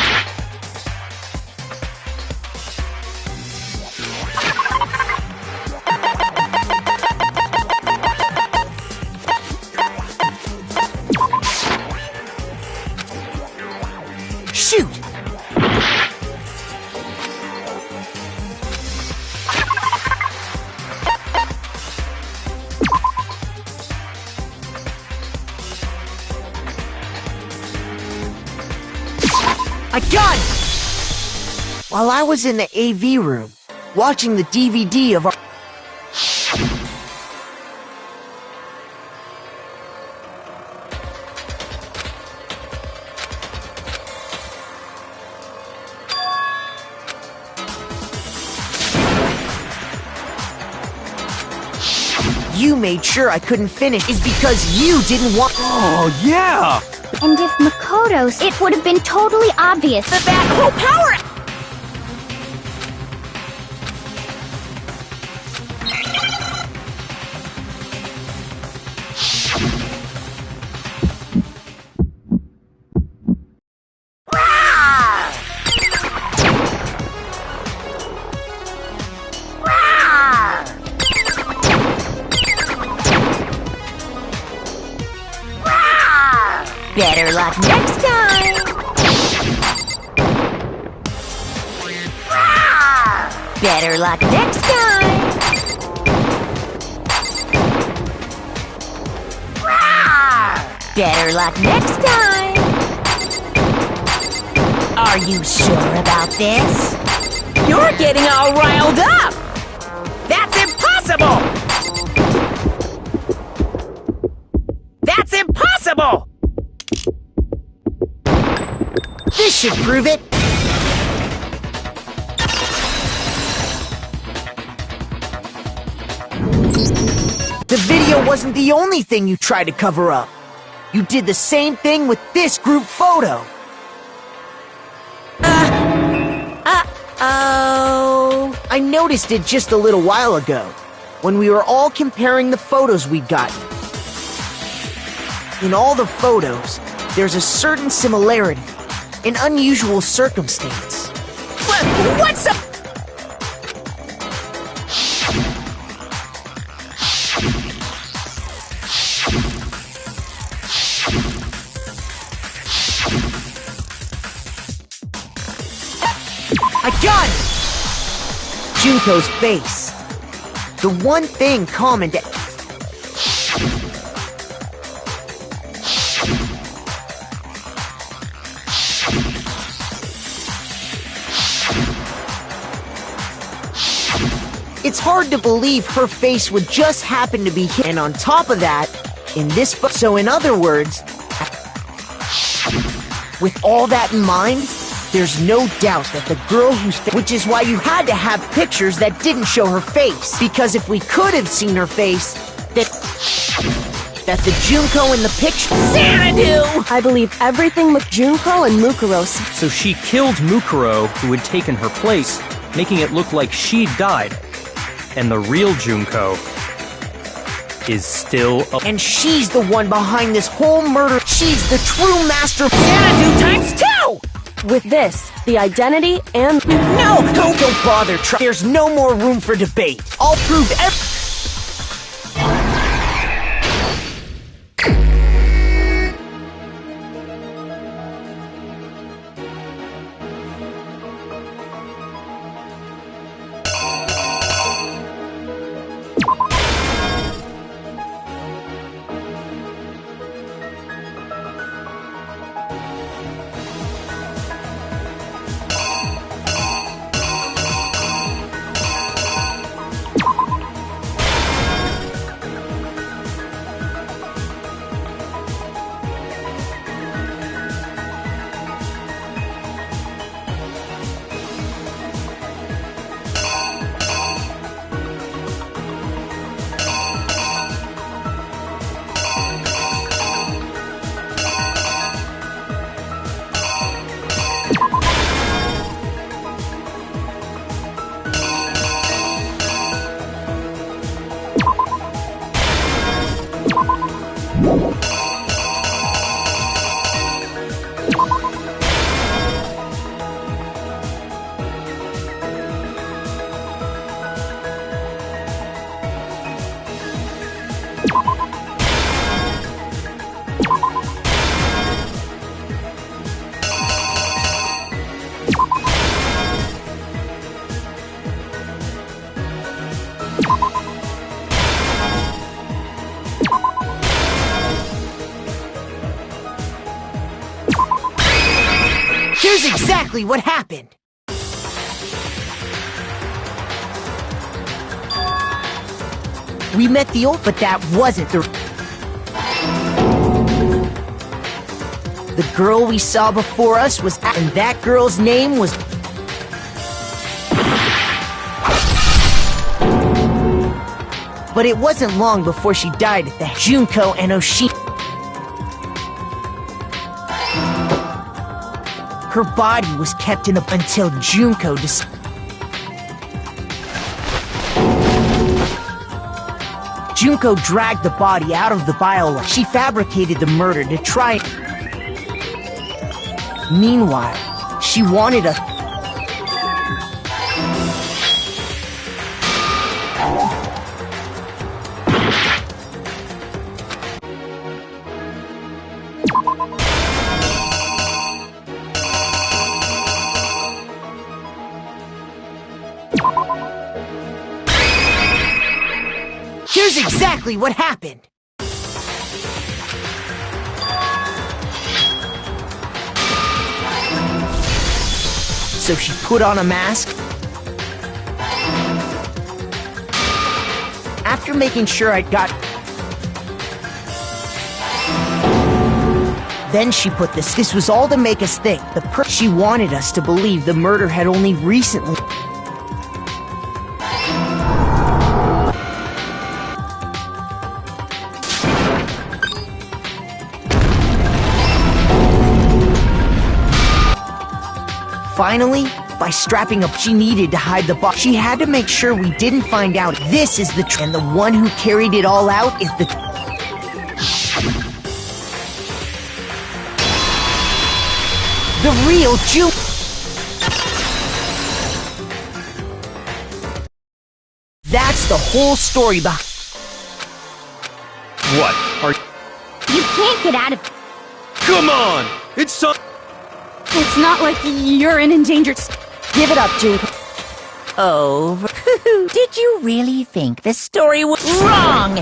I: Shoot! I got it! While I was in the AV room, watching the DVD of our... You made sure I couldn't finish is because you didn't want...
G: Oh, yeah!
J: And if Makoto's, it would have been totally obvious that
F: That whole power... Better luck next time! Better luck next time! Better luck next time! Are you sure about this? You're getting all riled up! That's impossible! That's impossible!
I: This should prove it! The video wasn't the only thing you tried to cover up. You did the same thing with this group photo.
F: Uh-oh.
I: I noticed it just a little while ago, when we were all comparing the photos we'd gotten. In all the photos, there's a certain similarity, an unusual circumstance.
F: What's up?
I: I got it! Junko's face. The one thing common to... It's hard to believe her face would just happen to be hit. And on top of that, in this so in other words, with all that in mind, there's no doubt that the girl which is why you had to have pictures that didn't show her face. Because if we could have seen her face, that the Junko in the picture— Xanadu!
A: I believe everything with Junko and Mukuro's.
E: So she killed Mukuro, who had taken her place, making it look like she'd died. And the real Junko is still
I: and she's the one behind this whole murder. She's the true master of Xanadu times 2!
A: With this, the identity and—
I: No! Don't bother, there's no more room for debate. I'll prove Here's exactly what happened. We met the old, but that wasn't the girl we saw before us was, and that girl's name was. But it wasn't long before she died at the Junko and Oshi. Her body was kept in until Junko Junko dragged the body out of the biola. She fabricated the murder to try. Meanwhile, she wanted us. Here's exactly what happened. So she put on a mask. After making sure I'd got... Then she put this. This was all to make us think. She wanted us to believe the murder had only recently... Finally, by strapping up, she needed to hide the body. She had to make sure we didn't find out. This is the and the one who carried it all out is the real Jew. That's the whole story behind.
E: What? Are
J: You can't get out of...
G: Come on! It's so...
D: It's not like you're an endangered...
A: Give it up, Junko.
F: Over. Did you really think the story was wrong?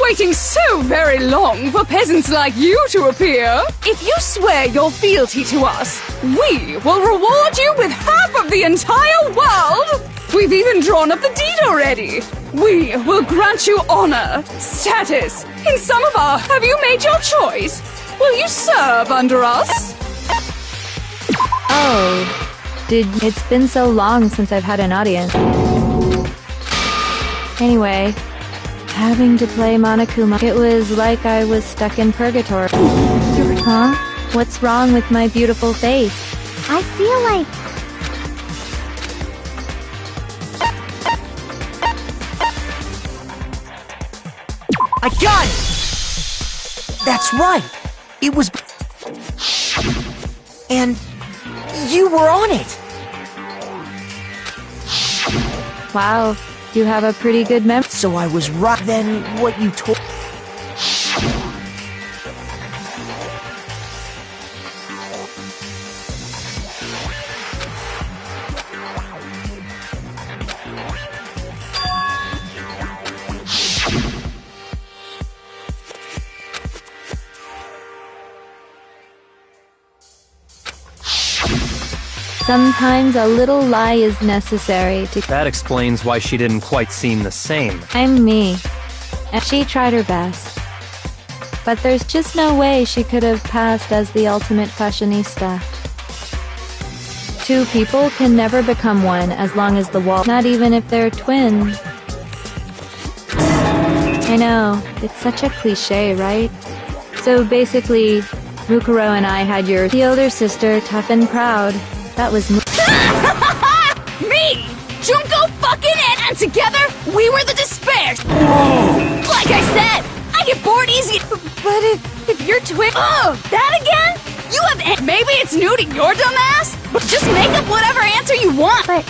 D: Waiting so very long for peasants like you to appear. If you swear your fealty to us, we will reward you with half of the entire world. We've even drawn up the deed already. We will grant you honor, status, in some of our... Have you made your choice? Will you serve under us?
K: Oh, it's been so long since I've had an audience. Anyway, having to play Monokuma, it was like I was stuck in purgatory. Huh? What's wrong with my beautiful face?
J: I feel like...
I: I got it! That's right! It was... And... you were on it!
K: Wow, you have a pretty good memory.
I: So I was right then what you told...
K: Sometimes a little lie is necessary to...
E: That explains why she didn't quite seem the same.
K: I'm me. And she tried her best. But there's just no way she could have passed as the ultimate fashionista. Two people can never become one as long as the wall... Not even if they're twins. I know, it's such a cliche, right? So basically, Mukuro and I had the older sister, tough and proud. That was
D: Me! Junko fucking and together, we were the despair! Like I said, I get bored easy. But if you're twin... Oh, that again? You have... Maybe it's new to your dumb ass? Just make up whatever answer you want.
J: But...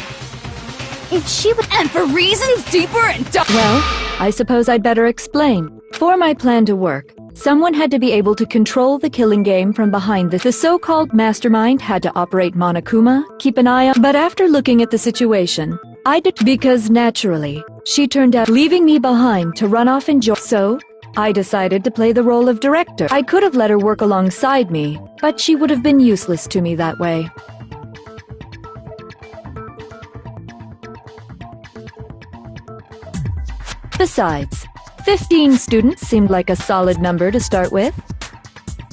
J: if she was...
D: And for reasons deeper and dumb...
K: Well, I suppose I'd better explain. For my plan to work, someone had to be able to control the killing game from behind the so-called mastermind had to operate Monokuma, keep an eye on... But after looking at the situation, I did... Because naturally, she turned out leaving me behind to run off and join... So, I decided to play the role of director. I could have let her work alongside me, but she would have been useless to me that way. Besides, 15 students seemed like a solid number to start with.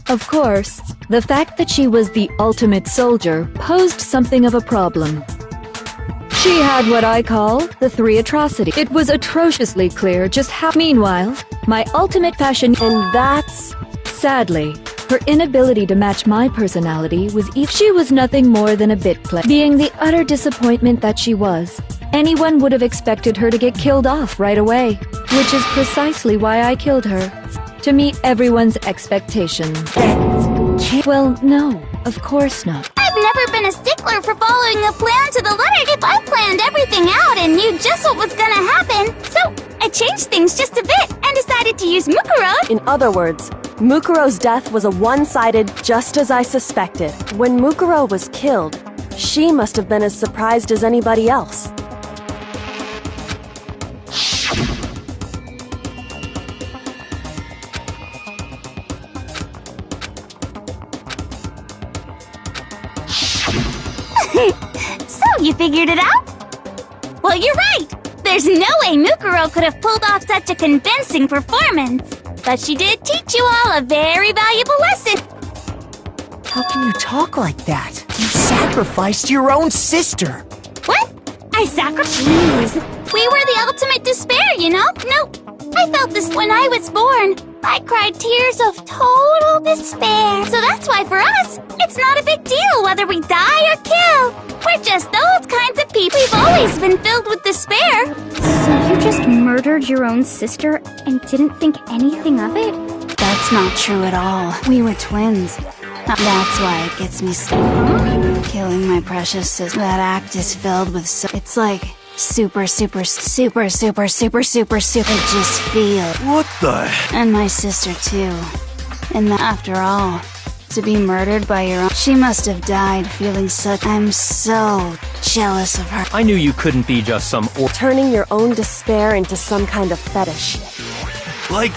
K: Of course, the fact that she was the ultimate soldier posed something of a problem. She had what I call the three atrocities. It was atrociously clear just how... Meanwhile, my ultimate fashion... And that's... Sadly, her inability to match my personality was... She was nothing more than a bit play. Being the utter disappointment that she was, anyone would have expected her to get killed off right away, which is precisely why I killed her, to meet everyone's expectations. Well, no, of course not.
J: I've never been a stickler for following a plan to the letter. If I planned everything out and knew just what was gonna happen, so I changed things just a bit and decided to use Mukuro.
A: In other words, Mukuro's death was a one-sided, just as I suspected. When Mukuro was killed, she must have been as surprised as anybody else.
J: So, you figured it out? Well, you're right! There's no way Mukuro could have pulled off such a convincing performance. But she did teach you all a very valuable lesson.
I: How can you talk like that? You sacrificed your own sister!
J: What? I sacrificed? Jeez. We were the ultimate despair, you know? No, I felt this when I was born. I cried tears of total despair. So that's why for us, it's not a big deal whether we die or kill. We're just those kinds of people. We've always been filled with despair.
L: So you just murdered your own sister and didn't think anything of it?
M: That's not true at all. We were twins. That's why it gets me so... Killing my precious sister. That act is filled with so... It's like... Super. I just feel...
G: What the...
M: And my sister, too. And after all, to be murdered by your own... She must have died feeling such... I'm so jealous of her.
E: I knew you couldn't be just some...
A: Turning your own despair into some kind of fetish.
G: Like,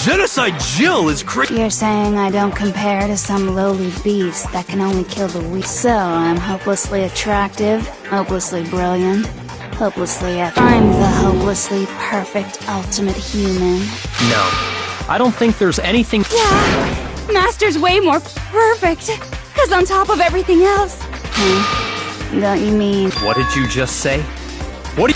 G: Genocide Jill is crazy.
M: You're saying I don't compare to some lowly beast that can only kill the weak. So I'm hopelessly attractive, hopelessly brilliant, hopelessly I'm the hopelessly perfect ultimate human.
E: No. I don't think there's anything—
D: Yeah, Master's way more perfect. Cause on top of everything else.
M: Don't you mean—
E: What did you just say? What do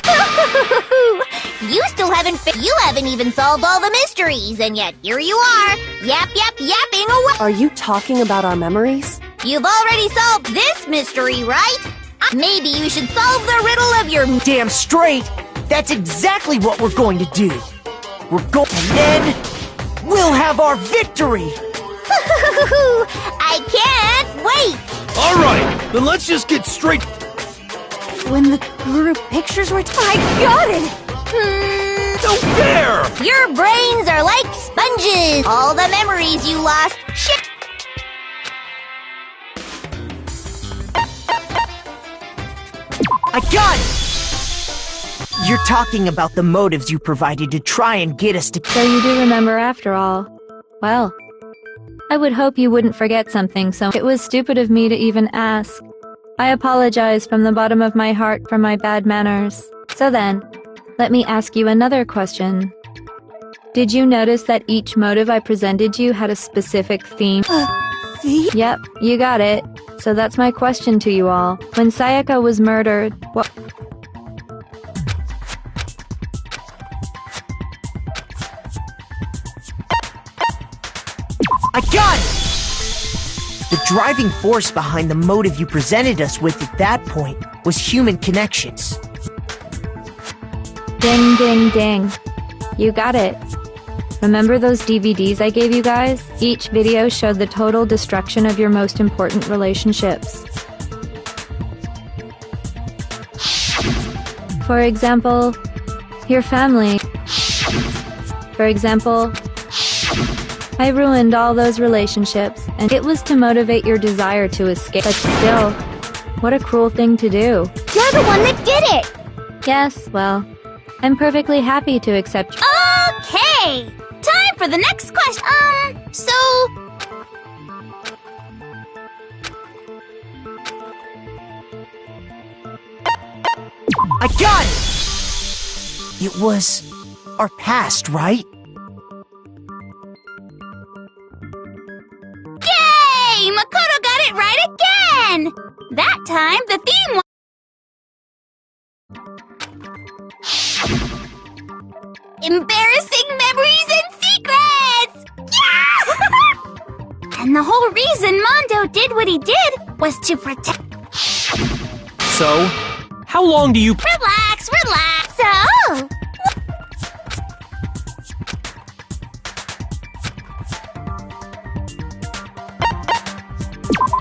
J: You still haven't even solved all the mysteries, and yet here you are, yapping away.
A: Are you talking about our memories?
J: You've already solved this mystery, right? Maybe you should solve the riddle of your—
I: Damn straight! That's exactly what we're going to do. We're going, and then we'll have our victory!
J: I can't wait!
G: Alright, then let's just get straight.
D: When the group pictures were I got it!
G: No fair!
J: Your brains are like sponges! All the memories you lost— shit!
I: I got it! You're talking about the motives you provided to try and get us to—
K: So you do remember after all. Well, I would hope you wouldn't forget something, so it was stupid of me to even ask. I apologize from the bottom of my heart for my bad manners. So then, let me ask you another question. Did you notice that each motive I presented you had a specific theme?
D: Theme?
K: Yep, you got it. So that's my question to you all. When Sayaka was murdered, what—
I: I got it! The driving force behind the motive you presented us with at that point was human connections.
K: Ding, ding, ding. You got it. Remember those DVDs I gave you guys? Each video showed the total destruction of your most important relationships. For example, your family. For example, I ruined all those relationships, and it was to motivate your desire to escape. But still, what a cruel thing to do.
J: You're the one that did it!
K: Yes, well, I'm perfectly happy to accept—
J: Okay! Time for the next question. So...
I: I got it! It was our past, right?
J: Yay! Makoto got it right again! That time, the theme was— embarrassing memories and secrets! Yeah! And the whole reason Mondo did what he did was to protect—
E: So, how long do you—
J: Relax! So...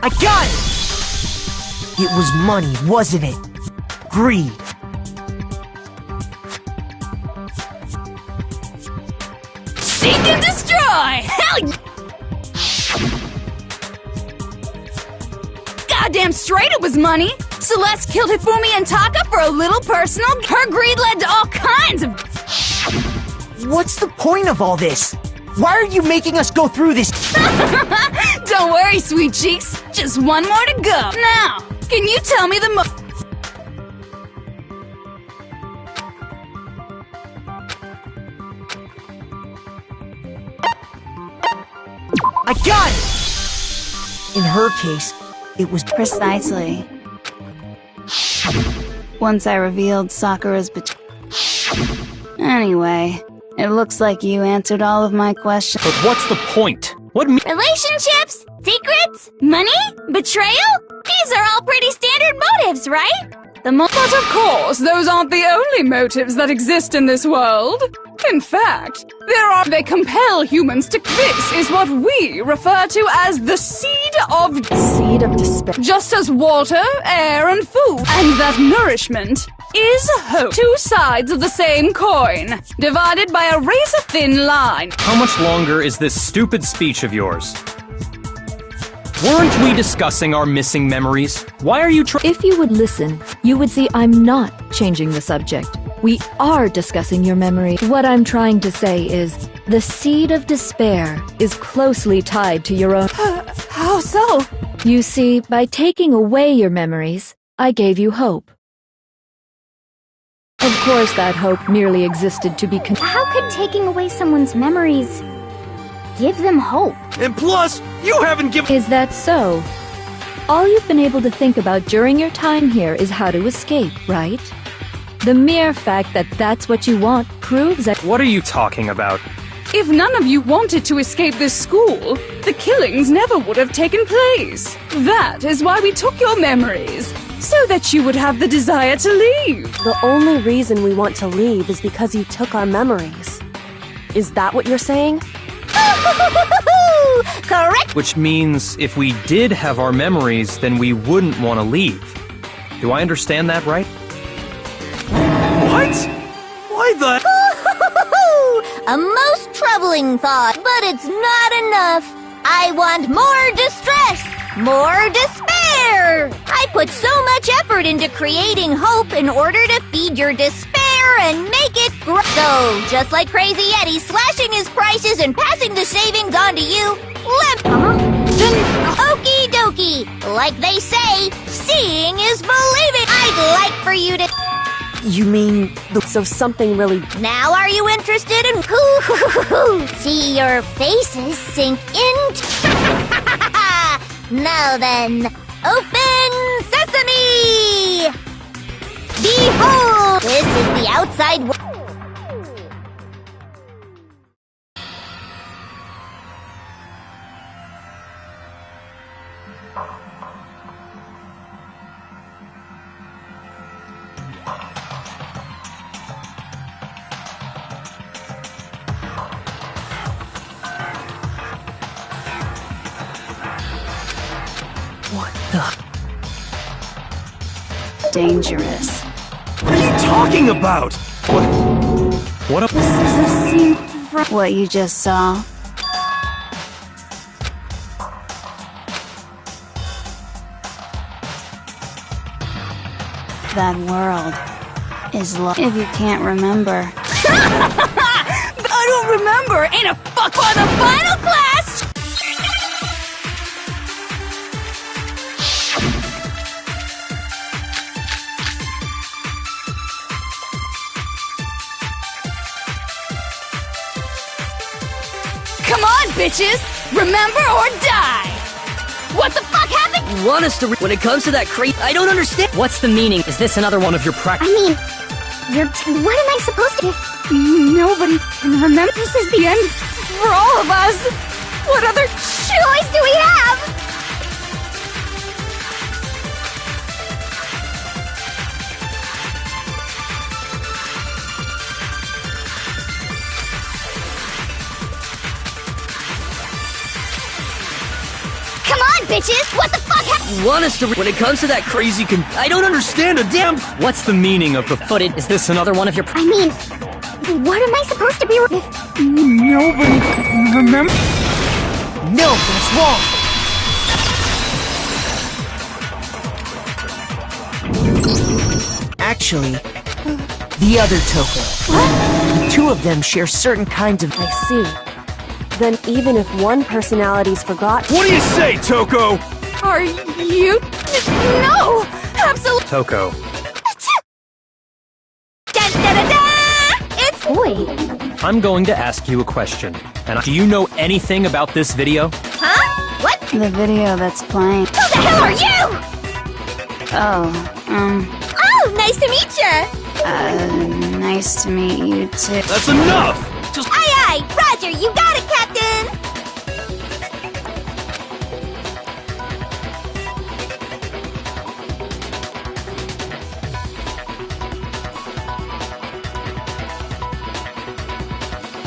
I: I got it! It was money, wasn't it? Greed.
D: Seek and destroy! Hell yeah! Goddamn straight it was money! Celeste killed Hifumi and Taka for a little personal— her greed led to all kinds of—
I: What's the point of all this? Why are you making us go through this?
D: Don't worry, sweet cheeks. Just one more to go. Now, can you tell me the
I: I got it! In her case, it was—
M: Precisely. Once I revealed Sakura's Anyway, it looks like you answered all of my questions.
E: But what's the point?
J: relationships? Secrets? Money? Betrayal? These are all pretty standard motives, right?
D: But of course, those aren't the only motives that exist in this world. In fact, they compel humans to— This is what we refer to as the seed of—
A: Seed of despair.
D: Just as water, air, and food, and that nourishment is hope. Two sides of the same coin, divided by a razor-thin line.
E: How much longer is this stupid speech of yours? Weren't we discussing our missing memories? Why are you
K: If you would listen, you would see I'm not changing the subject. We are discussing your memory. What I'm trying to say is, the seed of despair is closely tied to your own.
D: How so?
K: You see, by taking away your memories, I gave you hope. Of course, that hope merely existed to be
L: How could taking away someone's memories give them hope?
G: And plus, you haven't given—
K: Is that so? All you've been able to think about during your time here is how to escape, right? The mere fact that that's what you want proves that—
E: What are you talking about?
D: If none of you wanted to escape this school, the killings never would have taken place. That is why we took your memories, so that you would have the desire to leave.
A: The only reason we want to leave is because you took our memories. Is that what you're saying?
C: Correct!
E: Which means if we did have our memories, then we wouldn't want to leave. Do I understand that right?
G: What? Why the—
J: A most troubling thought, but it's not enough. I want more distress, more despair. I put so much effort into creating hope in order to feed your despair and make it grow. So, just like Crazy Eddie slashing his prices and passing the savings on to you, then okie dokie. Like they say, seeing is believing. I'd like for you to—
I: You mean
A: So something really—
J: Now are you interested in— See your faces sink into— Now then, open sesame! Behold! This is the outside world.
I: what the?
M: Dangerous.
G: What are you talking about?
E: What a—
M: This is a scene from what you just saw. That world is if you can't remember.
D: I don't remember. Ain't a fuck for the final class. Come on, bitches! Remember or die! What the fuck happened?
H: You want us to when it comes to that crate, I don't understand. What's the meaning? Is this another one of your
L: I mean, what am I supposed to do?
D: Nobody can remember. This is the end for all of us. What other
L: Choice do we have?
J: Come on, bitches! What the fuck
H: You want us to when it comes to that crazy I don't understand a damn. What's the meaning of the footage? Is this another one of your
L: I mean, what am I supposed to be with?
D: Nobody can remember.
I: No, that's wrong. Actually, the other Toko. The two of them share certain kinds of—
A: I see. Then even if one personality's forgotten—
G: What do you say, Toko?
D: Are you? No! Absolutely.
E: Toko.
J: It's
L: Boy,
E: I'm going to ask you a question. And do you know anything about this video?
J: Huh? What?
M: The video that's playing.
J: Who the hell are you?
M: Oh,
J: Oh, nice to meet you.
M: nice to meet you too.
G: That's enough! Just—
J: Aye, aye. Roger, you got it, Captain.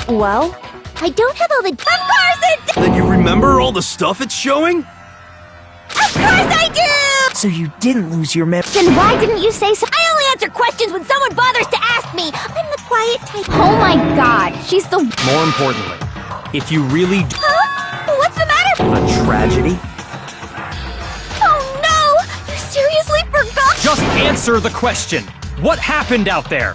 A: Well,
J: I don't have all the— Of course it—
G: Then you remember all the stuff it's showing?
J: Of course I do!
I: So you didn't lose your memory.
J: Then why didn't you say so? I only answer questions when someone bothers to ask me. I'm the quiet type.
L: oh my god, she's the—
E: More importantly, if you really do
J: Huh? What's the matter?
E: a tragedy,
J: Oh no! You seriously forgot?
E: just answer the question. What happened out there?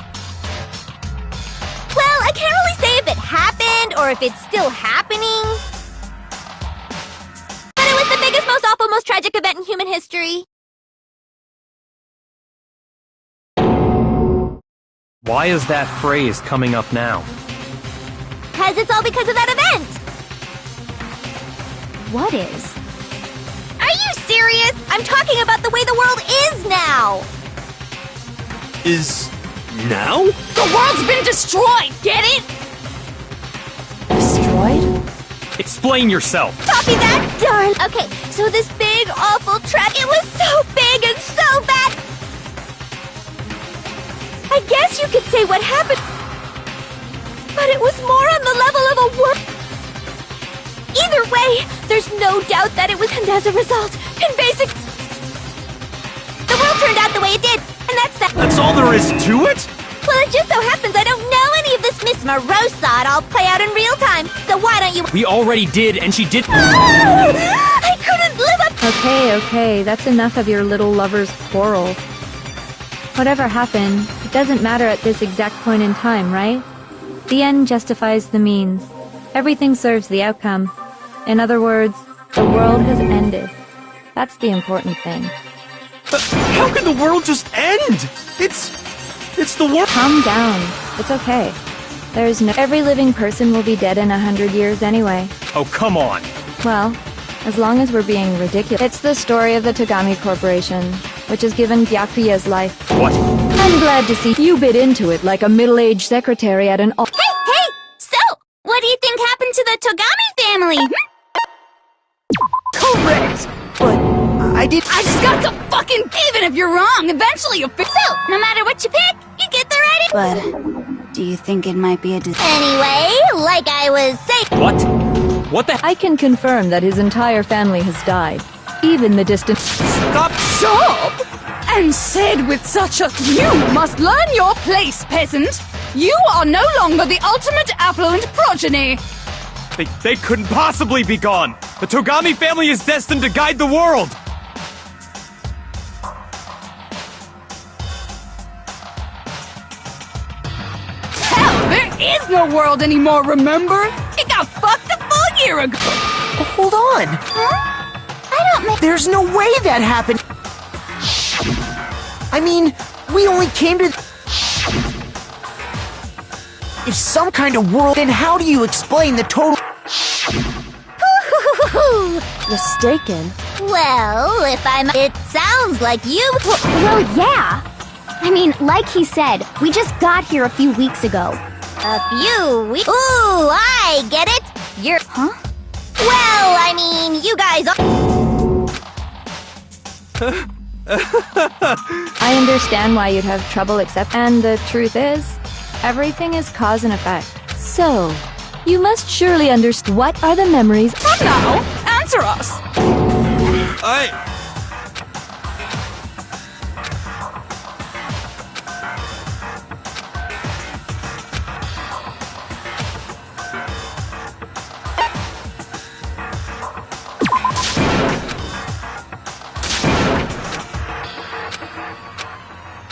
N: or if it's still happening. But it was the biggest, most awful, most tragic event in human history.
E: Why is that phrase coming up now?
N: Because it's all because of that event!
L: What is?
N: Are you serious? I'm talking about the way the world is now!
G: Is... now?
D: The world's been destroyed, get it?
A: Destroyed?
E: Explain yourself!
N: Copy that, darn! Okay, so this big, awful trap, it was so big and so bad! I guess you could say what happened, but it was more on the level of a world. Either way, there's no doubt that it was, and as a result, in basic, the world turned out the way it did, and that's that.
G: That's all there is to it?
N: Well, it just so happens I don't know any of this. Miss Moreau saw it all play out in real time, so why don't you—
E: We already did, and she did—
N: I couldn't live up—
K: Okay, that's enough of your little lover's quarrel. Whatever happened, it doesn't matter at this exact point in time, right? The end justifies the means. Everything serves the outcome. In other words, the world has ended. That's the important thing.
G: How can the world just end? It's the world—
K: Calm down. It's okay. There's no— Every living person will be dead in 100 years anyway.
E: Oh, come on!
K: Well, as long as we're being ridiculous. It's the story of the Togami Corporation, which has given Byakuya's life.
E: What?
K: I'm glad to see you bit into it like a middle-aged secretary at an—
J: Hey! So, what do you think happened to the Togami family?
I: Correct! But I
D: just got to fucking— Even if you're wrong, eventually you'll fix—
J: So, no matter what you pick, you get the right—
M: But do you think it might be a
N: Anyway, like I was saying—
E: What? What the—
K: I can confirm that his entire family has died. Even the distant—
D: Stop! And said with such a— You must learn your place, peasant! You are no longer the ultimate affluent progeny!
E: They couldn't possibly be gone! The Togami family is destined to guide the world!
D: Hell, there is no world anymore, remember? It got fucked a full year ago!
I: Hold on!
N: I don't know.
I: There's no way that happened! I mean, we only came to— If some kind of world, then how do you explain the total—
A: Mistaken?
N: Well, if I'm— It sounds like you—
L: Well, yeah. I mean, like he said, we just got here a few weeks ago.
N: A few weeks— Ooh, I get it! You're—
L: Huh?
N: Well, I mean, you guys
K: I understand why you'd have trouble and the truth is, everything is cause and effect. So, you must surely understand what are the memories—
D: Come now, answer us!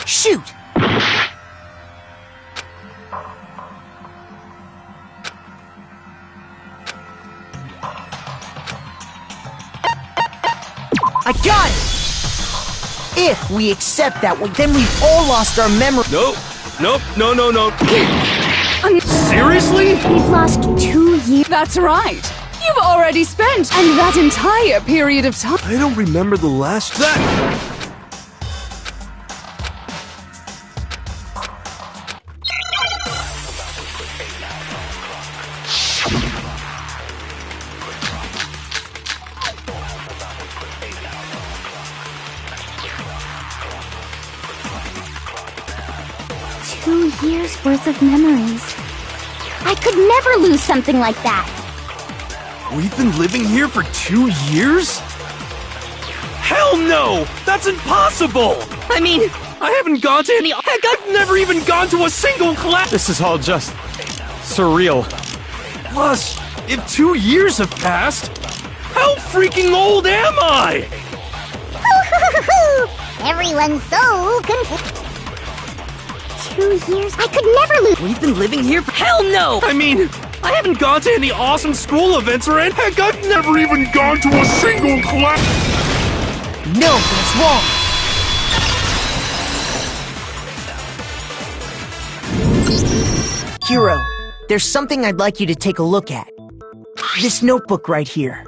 I: Shoot! I got it! If we accept that, then we've all lost our memory.
G: Nope, no. Seriously?
L: We've lost 2 years.
D: That's right! You've already spent— And that entire period of time—
G: I don't remember the last— That—
L: Years worth of memories. I could never lose something like that.
G: We've been living here for 2 years? Hell no! That's impossible! I mean, I haven't gone to any— Heck, I've never even gone to a single class—
E: This is all just surreal.
G: Plus, if 2 years have passed, how freaking old am I?
N: Everyone's so confused.
L: 2 years? I could never lose—
H: We've been living here for— Hell no!
G: I mean, I haven't gone to any awesome school events or anything. Heck, I've never even gone to a single class.
I: No, that's wrong. Hero, there's something I'd like you to take a look at. This notebook right here.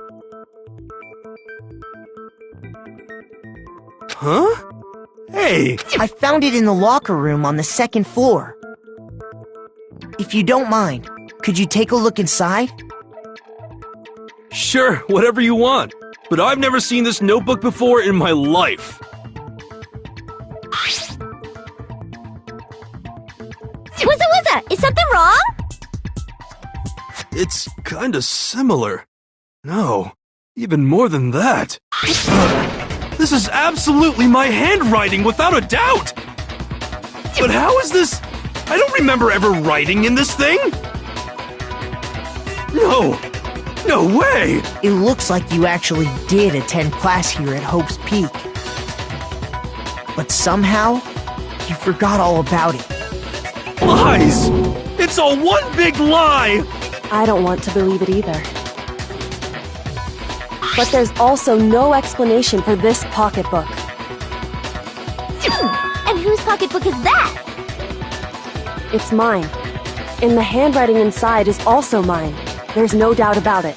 G: Huh? Hey!
I: I found it in the locker room on the second floor. If you don't mind, could you take a look inside?
G: Sure, whatever you want. But I've never seen this notebook before in my life.
N: Wuzza, is something wrong?
G: It's kinda similar. No, even more than that. This is absolutely my handwriting, without a doubt! But how is this? I don't remember ever writing in this thing! No way!
I: It looks like you actually did attend class here at Hope's Peak. But somehow, you forgot all about it.
G: Lies! It's all one big lie!
A: I don't want to believe it either. But there's also no explanation for this pocketbook.
N: And whose pocketbook is that?
A: It's mine. And the handwriting inside is also mine. There's no doubt about it.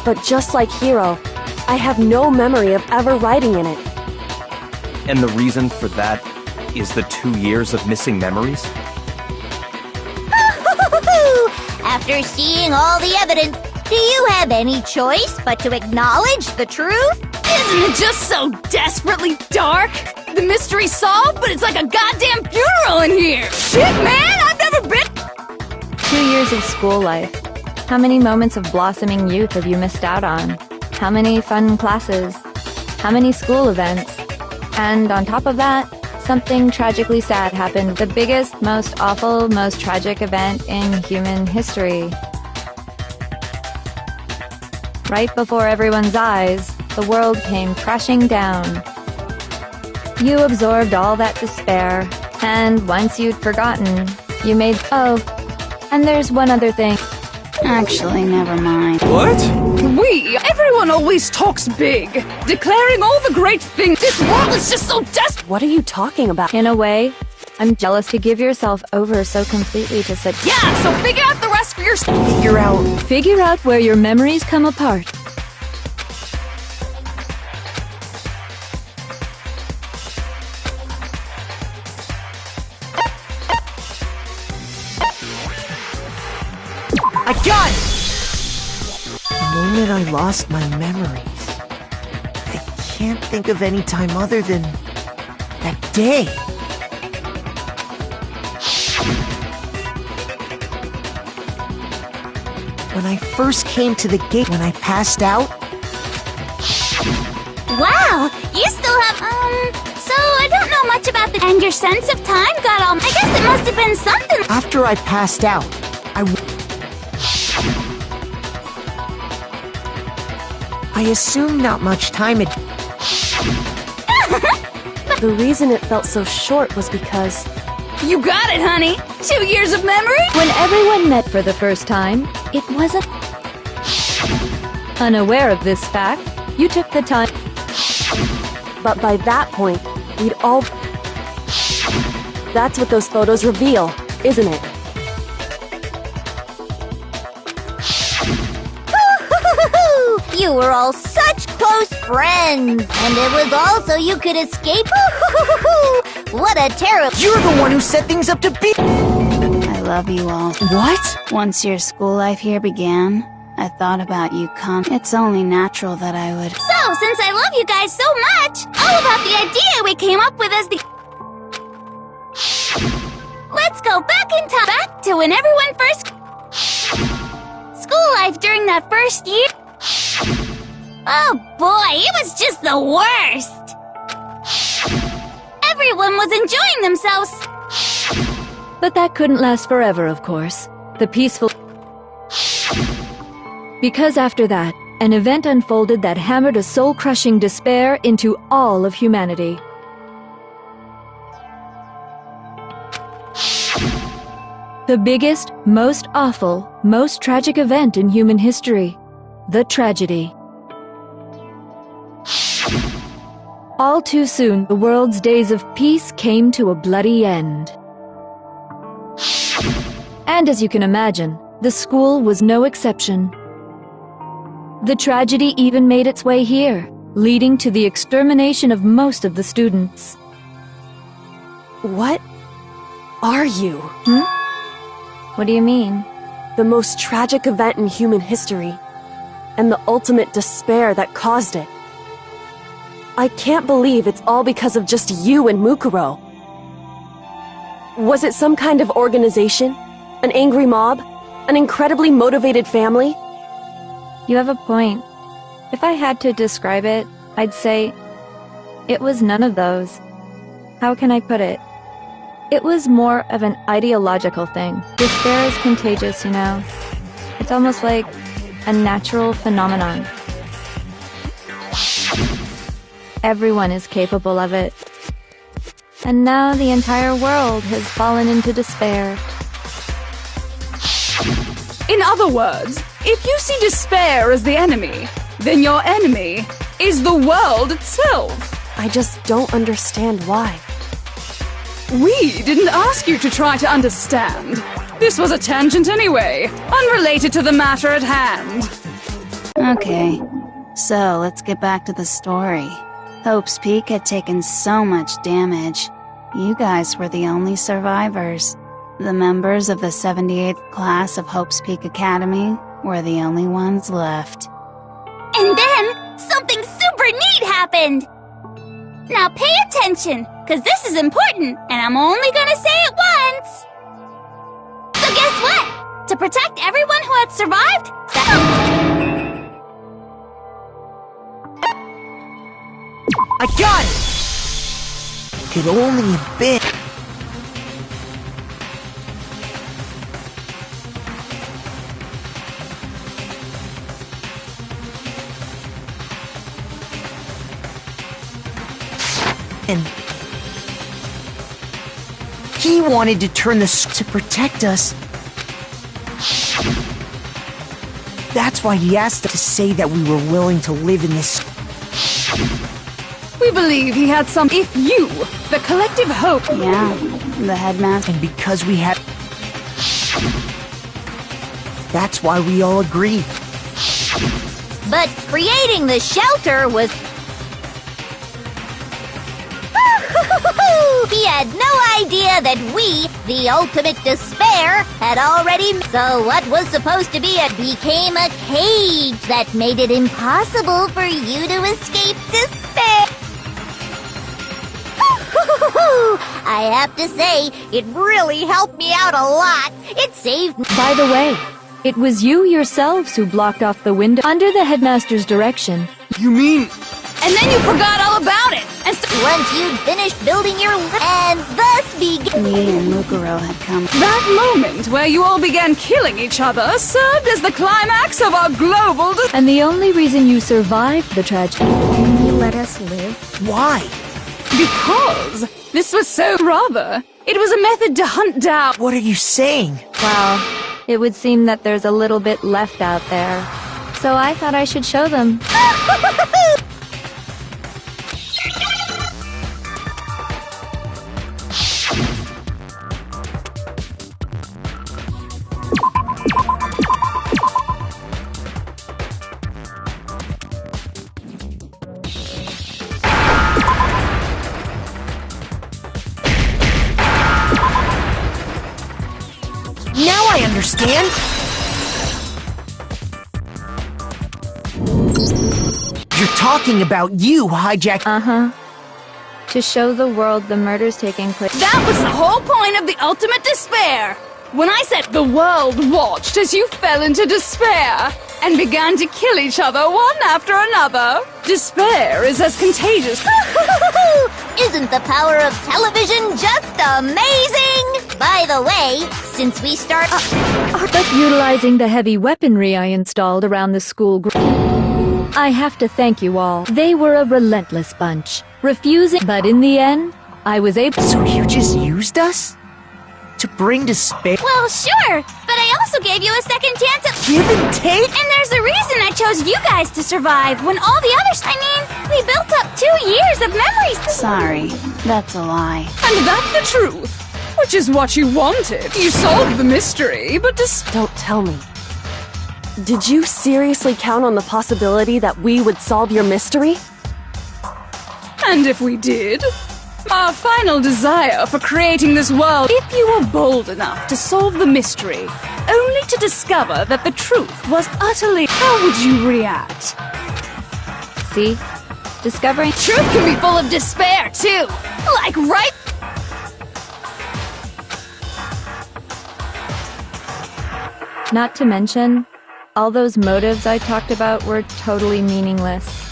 A: But just like Hiro, I have no memory of ever writing in it.
E: And the reason for that is the 2 years of missing memories?
J: After seeing all the evidence, do you have any choice but to acknowledge the truth?
D: Isn't it just so desperately dark? The mystery's solved, but it's like a goddamn funeral in here! Shit, man! I've never been—
K: 2 years of school life. How many moments of blossoming youth have you missed out on? How many fun classes? How many school events? And on top of that, something tragically sad happened. The biggest, most awful, most tragic event in human history. Right before everyone's eyes, the world came crashing down. You absorbed all that despair, and once you'd forgotten, you made— Oh, and there's one other thing.
M: Actually, never mind.
G: What?
D: Everyone always talks big, declaring all the great things. This world is just so desperate.
A: What are you talking about?
K: In a way, I'm jealous to give yourself over so completely to such—
D: Yeah, so figure out the rest for yourself.
K: Figure out where your memories come apart.
I: I got it! The moment I lost my memories, I can't think of any time other than that day. When I first came to the gate, when I passed out.
J: Wow, you still have, so I don't know much about the— And your sense of time got all— I guess it must have been something—
I: After I passed out, I assume not much time had—
A: The reason it felt so short was because—
D: You got it, honey! 2 years of memory?
K: When everyone met for the first time, it wasn't— Unaware of this fact, you took the time—
A: But by that point, we'd all— That's what those photos reveal, isn't it?
J: You were all such close friends, and it was all so you could escape. What a terrible—
I: You're the one who set things up to be—
M: I love you all.
I: What?
M: Once your school life here began, I thought about you It's only natural that I would—
J: So, since I love you guys so much, all about the idea we came up with as the— Let's go back in time, back to when everyone first— School life during that first year— Oh boy, it was just the worst! Everyone was enjoying themselves!
K: But that couldn't last forever, of course. The peaceful— Because after that, an event unfolded that hammered a soul-crushing despair into all of humanity. The biggest, most awful, most tragic event in human history. The tragedy. All too soon, the world's days of peace came to a bloody end. And as you can imagine, the school was no exception. The tragedy even made its way here, leading to the extermination of most of the students.
A: What are you?
K: What do you mean?
A: The most tragic event in human history, and the ultimate despair that caused it. I can't believe it's all because of just you and Mukuro. Was it some kind of organization? An angry mob? An incredibly motivated family?
K: You have a point. If I had to describe it, I'd say it was none of those. How can I put it? It was more of an ideological thing. Despair is contagious, you know. It's almost like a natural phenomenon. Everyone is capable of it. And now the entire world has fallen into despair.
D: In other words, if you see despair as the enemy, then your enemy is the world itself.
A: I just don't understand why.
D: We didn't ask you to try to understand. This was a tangent anyway, unrelated to the matter at hand.
M: Okay, so let's get back to the story. Hope's Peak had taken so much damage. You guys were the only survivors. The members of the 78th class of Hope's Peak Academy were the only ones left.
J: And then, something super neat happened! Now pay attention, because this is important, and I'm only gonna say it once! So guess what? To protect everyone who had survived,
I: I got it! Could only have been... And... he wanted to turn to protect us. That's why he asked us to say that we were willing to live in this...
D: We believe he had some... If you, the collective hope...
M: Yeah, the headmaster...
I: And because we had... That's why we all agreed.
C: But creating the shelter was... He had no idea that we, the ultimate despair, had already... So what was supposed to be became a cage that made it impossible for you to escape despair. I have to say, it really helped me out a lot. It saved me.
K: By the way, it was you yourselves who blocked off the window under the headmaster's direction.
G: You mean...
D: And then you forgot all about it! And
C: once you'd finished building your... And thus began...
M: Me and Mukuro had come...
D: That moment where you all began killing each other served as the climax of our global...
K: And the only reason you survived the tragedy...
L: You let us live?
I: Why?
D: Because this was so... Rather, it was a method to hunt down...
I: What are you saying?
K: Well, it would seem that there's a little bit left out there. So I thought I should show them.
I: Now I understand! You're talking about you hijack...
K: Uh-huh. To show the world the murders taking place...
D: That was the whole point of the ultimate despair! When I said the world watched as you fell into despair and began to kill each other one after another. Despair is as contagious.
C: Isn't the power of television just amazing? By the way, since we start...
K: But utilizing the heavy weaponry I installed around the school I have to thank you all. They were a relentless bunch, refusing... But in the end, I was able...
I: So you just used us? To bring despair?
J: Well, sure, but I also gave you a second chance at
I: Give and take?
J: And there's a reason I chose you guys to survive when all the others. I mean, we built up 2 years of memories.
M: Sorry, that's a lie.
D: And that's the truth, which is what you wanted. You solved the mystery, but just
A: Don't tell me. Did you seriously count on the possibility that we would solve your mystery?
D: And if we did, our final desire for creating this world, if you were bold enough to solve the mystery, only to discover that the truth was utterly, how would you react?
K: See? Discovering
D: Truth can be full of despair, too. Like right...
K: Not to mention, all those motives I talked about were totally meaningless.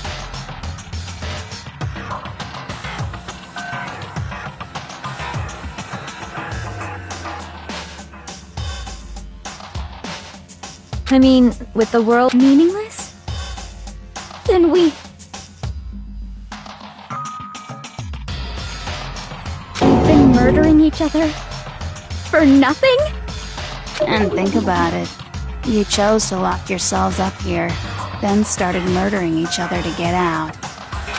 K: I mean, with the world
L: Meaningless? Then we've been murdering each other? For nothing?
M: And think about it. You chose to lock yourselves up here, then started murdering each other to get out.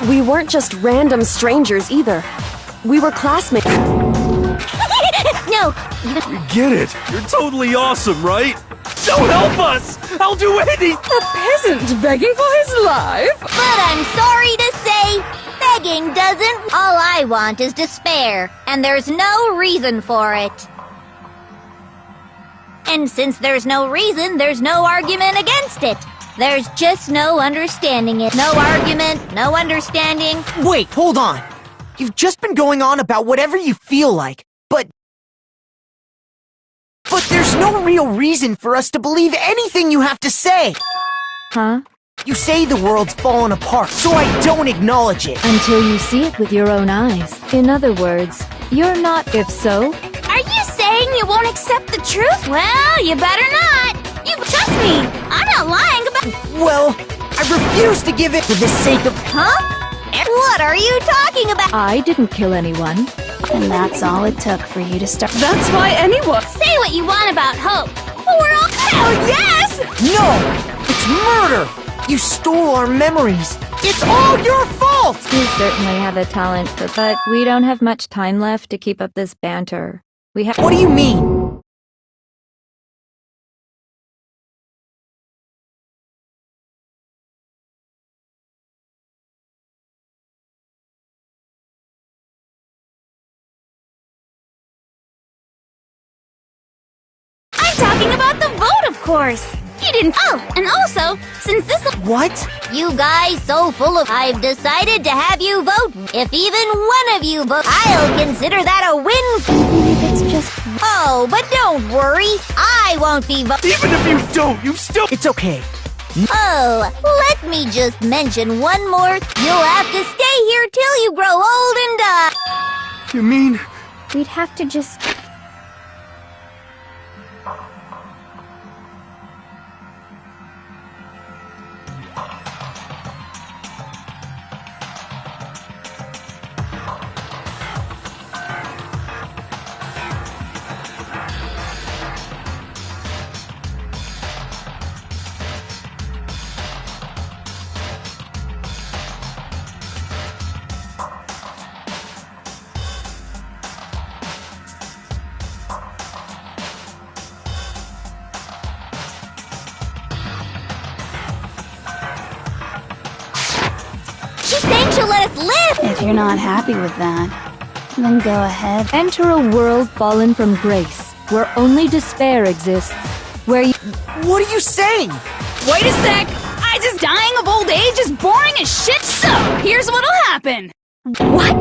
A: We weren't just random strangers either. We were classmates.
C: No,
G: We get it. You're totally awesome, right? So help us! I'll do anything!
D: A peasant begging for his life?
C: but I'm sorry to say, begging doesn't. All I want is despair, and there's no reason for it. And since there's no reason, there's no argument against it. There's just no understanding it. No argument, no understanding.
I: Wait, hold on. You've just been going on about whatever you feel like, but there's no real reason for us to believe anything you have to say.
K: Huh?
I: You say the world's fallen apart, so I don't acknowledge it.
K: Until you see it with your own eyes. In other words, you're not, if so,
J: Are you saying you won't accept the truth? Well, you better not. You trust me. I'm not lying about.
I: Well, I refuse to give it for the sake of...
C: Huh? What are you talking about?
K: I didn't kill anyone.
M: And that's all it took for you to start.
D: That's why anyone...
J: Say what you want about hope, but we're all.
I: Hell yes! No! It's murder! You stole our memories. It's all your fault!
K: You certainly have a talent, but we don't have much time left to keep up this banter. We have.
I: What do you mean?
J: I'm talking about the vote, of course. You didn't. Oh, and also, since this.
I: What?
C: You guys so full of. I've decided to have you vote. If even one of you vote, I'll consider that a win.
L: Even if it's just...
C: Oh, but don't worry. I won't be voting.
G: Even if you don't, you still.
I: It's okay.
C: Oh, let me just mention one more. You'll have to stay here till you grow old and die.
G: You mean?
L: We'd have to just...
C: She's saying she'll let us live.
M: If you're not happy with that, then go ahead.
K: Enter a world fallen from grace, where only despair exists, where you.
I: What are you saying?
D: Wait a sec! I just dying of old age is boring as shit, so here's what'll happen.
L: What?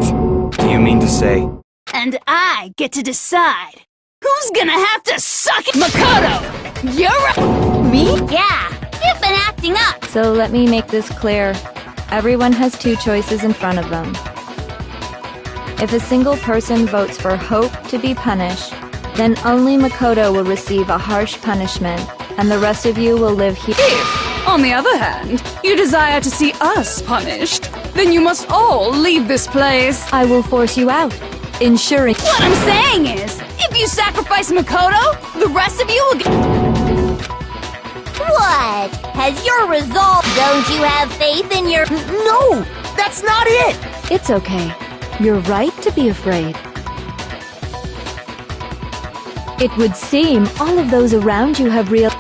G: Do you mean to say?
D: And I get to decide who's gonna have to suck it. Makoto, you're right.
J: Me? Yeah, you've been acting up.
K: So let me make this clear. Everyone has two choices in front of them. If a single person votes for Hope to be punished, then only Makoto will receive a harsh punishment, and the rest of you will live here.
D: If, on the other hand, you desire to see us punished, then you must all leave this place.
K: I will force you out. ensuring.
D: What I'm saying is, if you sacrifice Makoto, the rest of you will get.
C: What? Has your resolve? Don't you have faith in your...
I: No! That's not it!
K: It's okay. You're right to be afraid. It would seem all of those around you have real.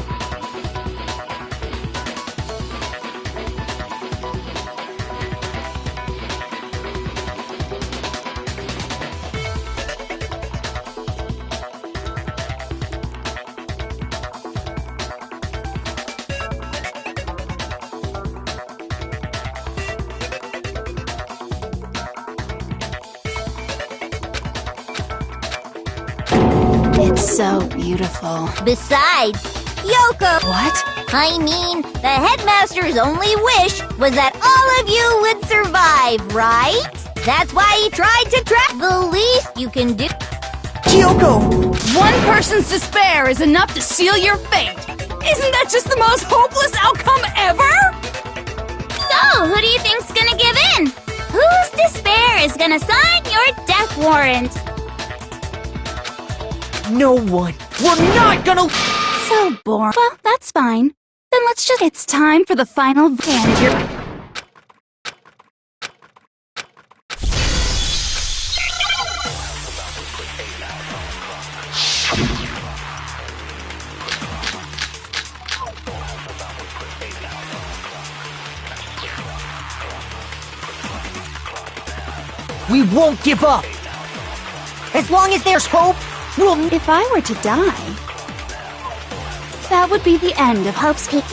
M: It's so beautiful.
C: Besides, Yoko...
M: What?
C: I mean, the headmaster's only wish was that all of you would survive, right? That's why he tried to trap. The least you can do...
I: Kyoko!
D: One person's despair is enough to seal your fate. Isn't that just the most hopeless outcome ever?
J: So, who do you think's gonna give in? Whose despair is gonna sign your death warrant?
I: No one. We're not gonna...
M: So boring. Well, that's fine. Then let's just... It's time for the final... And you're...
I: We won't give up! As long as there's hope, we'll...
M: If I were to die, that would be the end of Hope's Peak.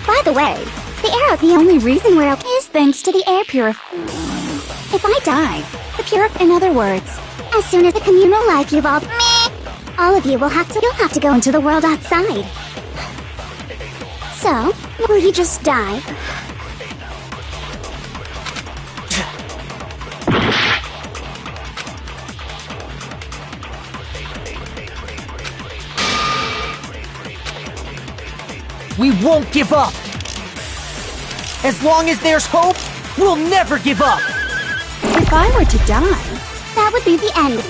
M: By the way, the arrow, the only reason we're okay is thanks to the air purifier. If I die, the in other words, as soon as the communal life you've all... All of you will have to... You'll have to go into the world outside. So, will you just die?
I: We won't give up! As long as there's hope, we'll never give up!
M: If I were to die, that would be the end.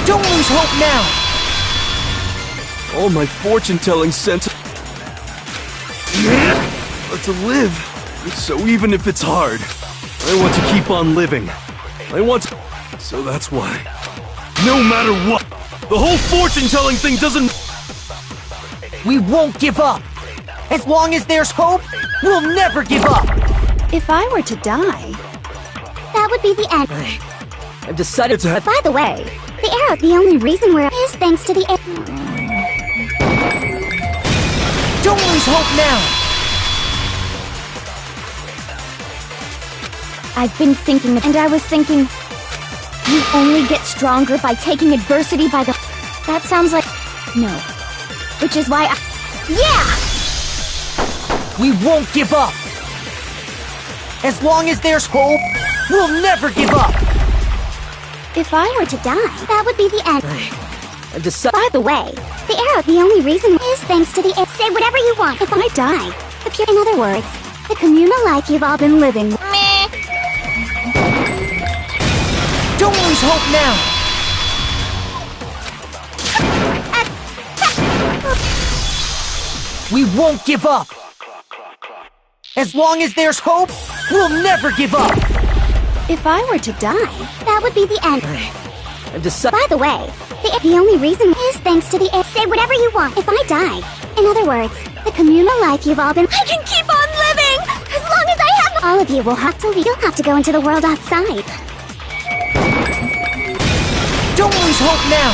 I: Don't lose hope now!
G: All my fortune-telling sense... But to live, so even if it's hard, I want to keep on living. I want to... So that's why, no matter what, the whole fortune-telling thing doesn't...
I: We won't give up! As long as there's hope, we'll never give up!
M: If I were to die, that would be the end.
H: I've decided to...
M: By the way, the arrow, the only reason we're... is thanks to the air...
I: Don't lose hope now!
L: I've been thinking, and I was thinking... You only get stronger by taking adversity by the... That sounds like... No. Which is why I... Yeah!
I: We won't give up! As long as there's hope, we'll never give up!
M: If I were to die, that would be the end.
H: I've decided...
M: By the way, the arrow, the only reason is thanks to the air. Say whatever you want. If I die, the pure... In other words, the communal life you've all been living...
I: Don't lose hope now! We won't give up! As long as there's hope, we'll never give up!
M: If I were to die, that would be the end.
H: I've decided...
M: By the way, the only reason is thanks to the air. Say whatever you want. If I die, in other words, the communal life you've all been...
N: I can keep on living! As long as I have...
M: All of you will have to leave. You'll have to go into the world outside.
I: Don't lose hope now!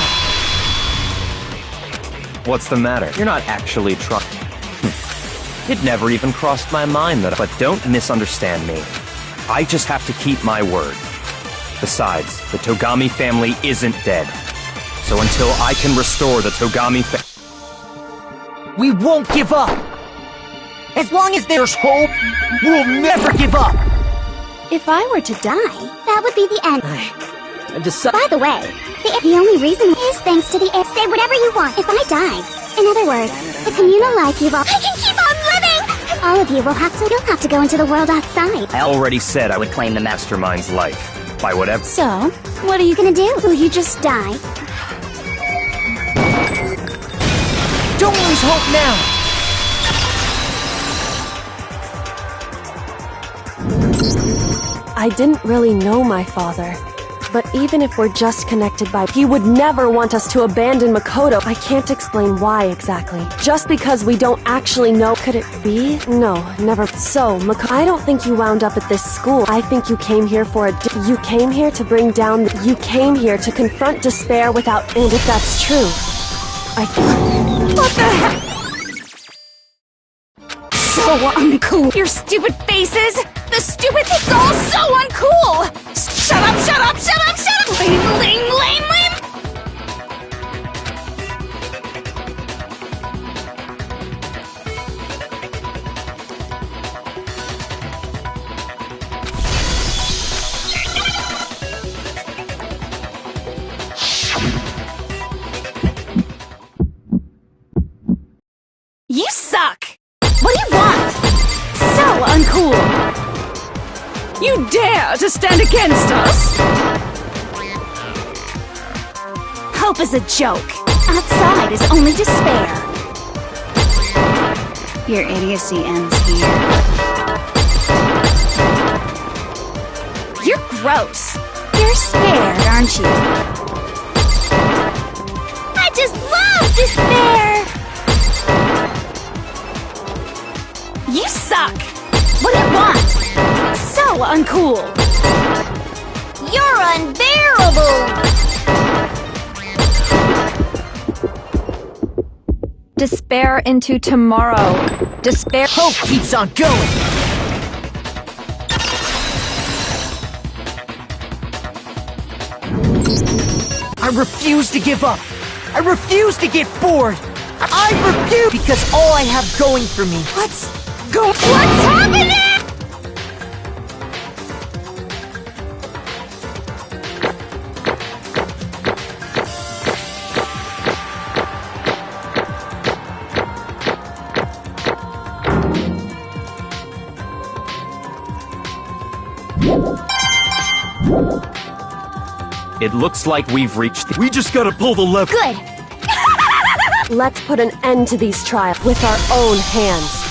E: What's the matter? You're not actually trying. It never even crossed my mind that. But don't misunderstand me. I just have to keep my word. Besides, the Togami family isn't dead. So until I can restore the Togami
I: We won't give up! As long as there's hope, we'll never give up!
M: If I were to die, that would be the end.
H: I've decided...
M: By the way, the only reason is thanks to the air. Say whatever you want. If I die, in other words, the communal life you've all...
N: I can keep on living!
L: All of you will have to. You'll have to go into the world outside.
E: I already said I would claim the mastermind's life. By whatever.
L: So, what are you gonna do? Will you just die?
I: Don't lose hope now!
A: I didn't really know my father. But even if we're just connected by, he would never want us to abandon Makoto. I can't explain why exactly. Just because we don't actually know. Could it be? No, never. So, Makoto, I don't think you wound up at this school. I think you came here for you came here to bring down. You came here to confront despair without. And if that's true,
D: What the heck? So uncool. Your stupid faces! The stupid thing's all so uncool! Shut up, shut up, shut up, shut up! Lame, lame, lame, lame! You suck! What do you want? So uncool! You dare to stand against us? Hope is a joke. Outside is only despair.
M: Your idiocy ends here.
D: You're gross. You're scared, aren't you?
J: I just love despair!
D: You suck! What do you want? So uncool!
C: You're unbearable!
K: Despair into tomorrow. Despair.
I: Hope keeps on going! I refuse to give up! I refuse to get bored! I refuse! Because all I have going for me.
D: What's happening?
E: It looks like we've reached the—
G: We just gotta pull the lever.
C: Good.
A: let's put an end to these trials with our own hands.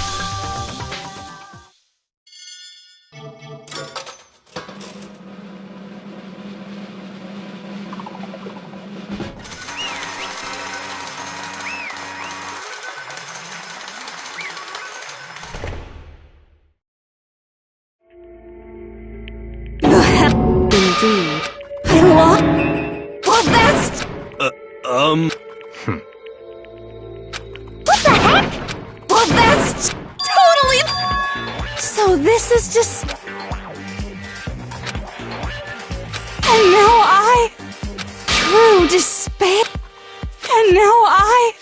A: Indeed.
D: Well, that's...
J: What the heck?
D: Well, that's totally... So this is just... And now I... True despair... And now I...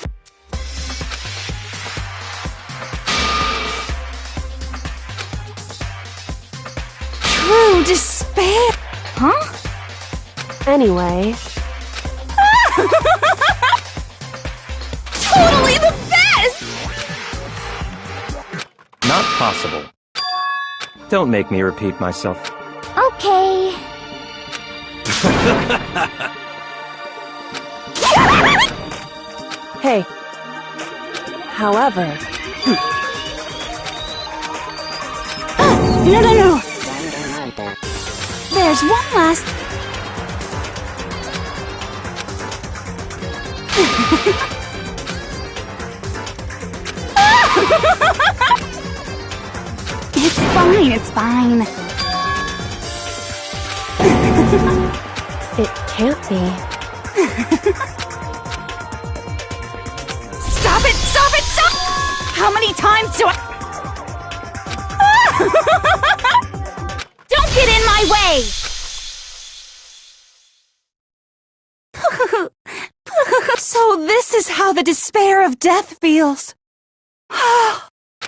D: True despair... Huh?
A: Anyway...
D: Totally the best!
E: Not possible. Don't make me repeat myself.
L: Okay.
A: Hey. However...
D: No. There's one last... It's fine.
A: It can't be.
D: Stop it! How many times do I... Don't get in my way! So this is how the despair of death feels.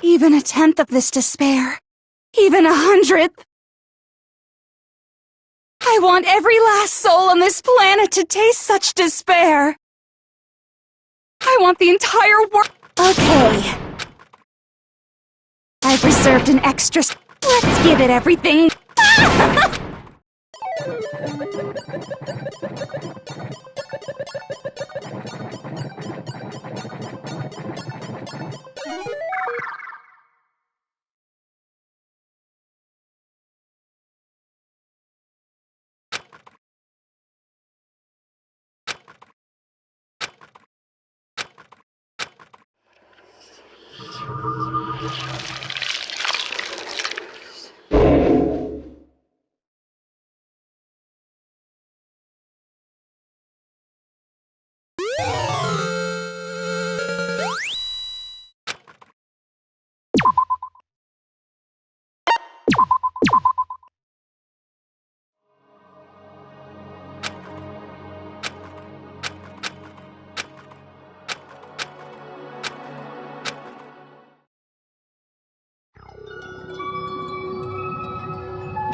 D: Even a tenth of this despair. Even 100th. I want every last soul on this planet to taste such despair. I want the entire world... Okay. I've reserved an extra. Let's give it everything.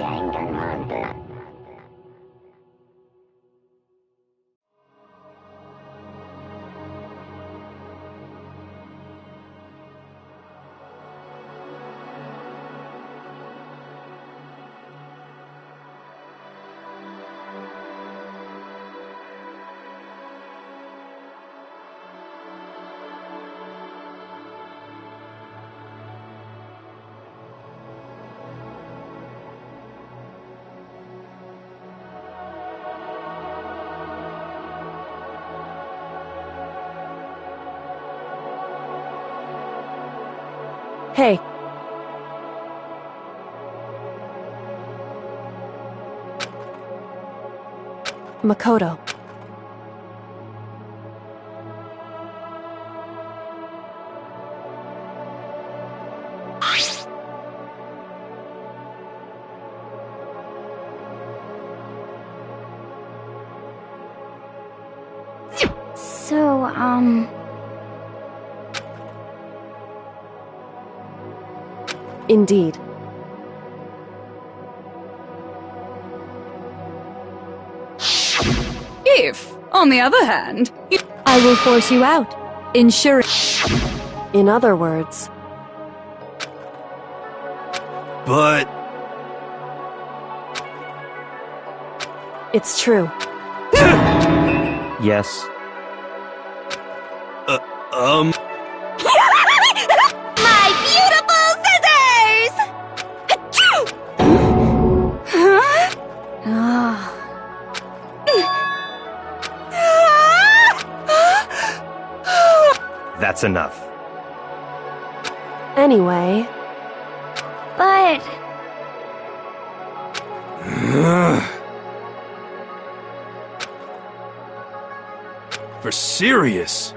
O: Danganronpa.
A: Hey. Makoto.
L: So,
A: Indeed.
D: If, on the other hand,
K: I will force you out. Ensuring.
A: In other words,
G: But
A: it's true.
E: Yes.
N: My beautiful scissors!
E: That's enough.
A: Anyway,
L: but
G: for serious.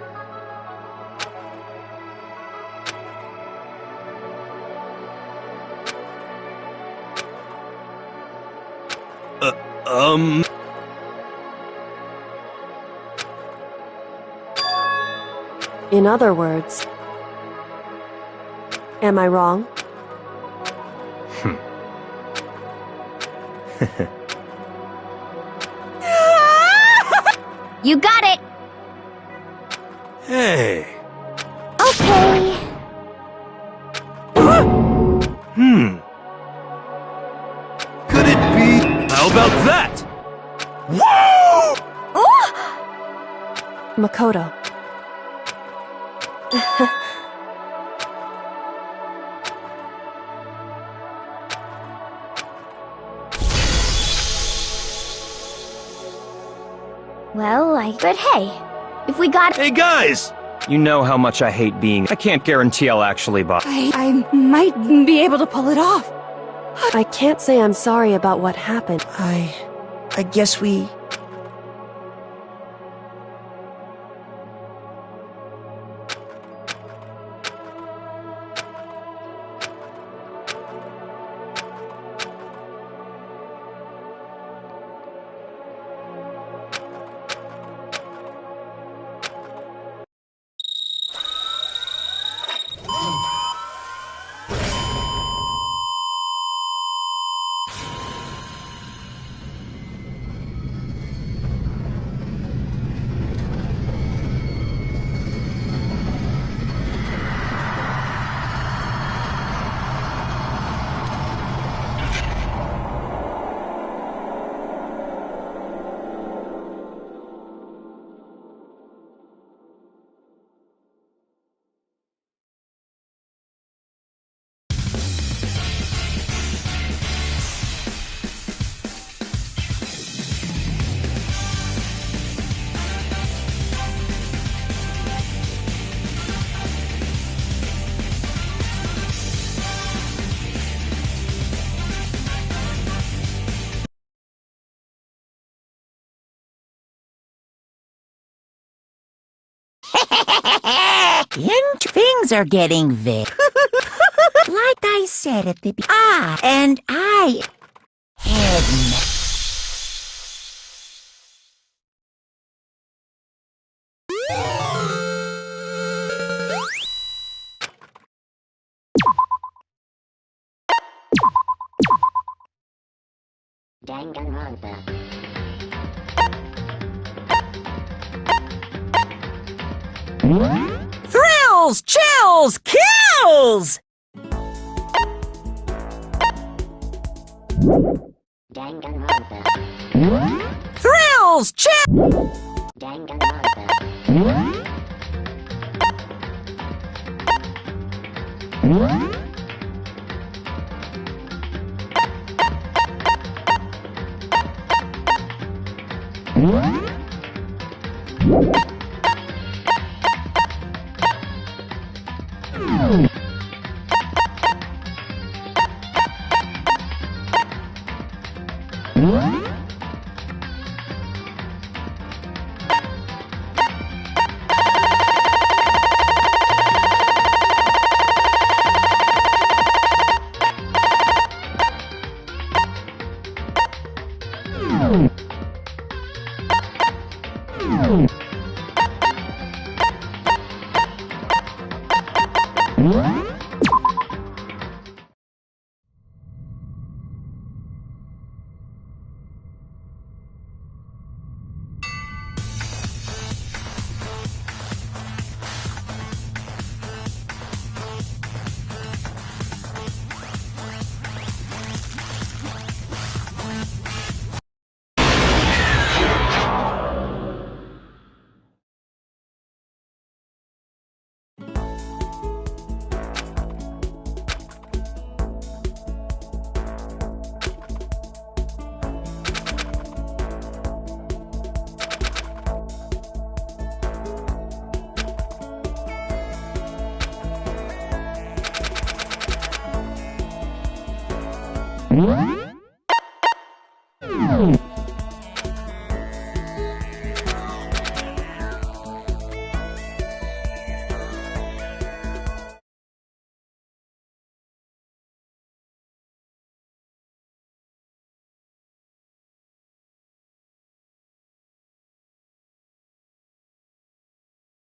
A: in other words, am I wrong?
L: you got it.
G: Hey.
L: Okay.
G: Could it be? How about that? Woo!
A: Makoto.
L: But hey, if we got—
G: Hey guys!
E: You know how much I hate being. I can't guarantee I'll actually buy.
D: I might be able to pull it off.
A: I can't say I'm sorry about what happened.
I: I guess we...
F: Things are getting very... Like I said at the... and I... had...
O: Danganronpa.
F: Thrills, chills, kills!
O: Danganronpa.
F: Thrills, chills!
O: Danganronpa.
F: Hmm.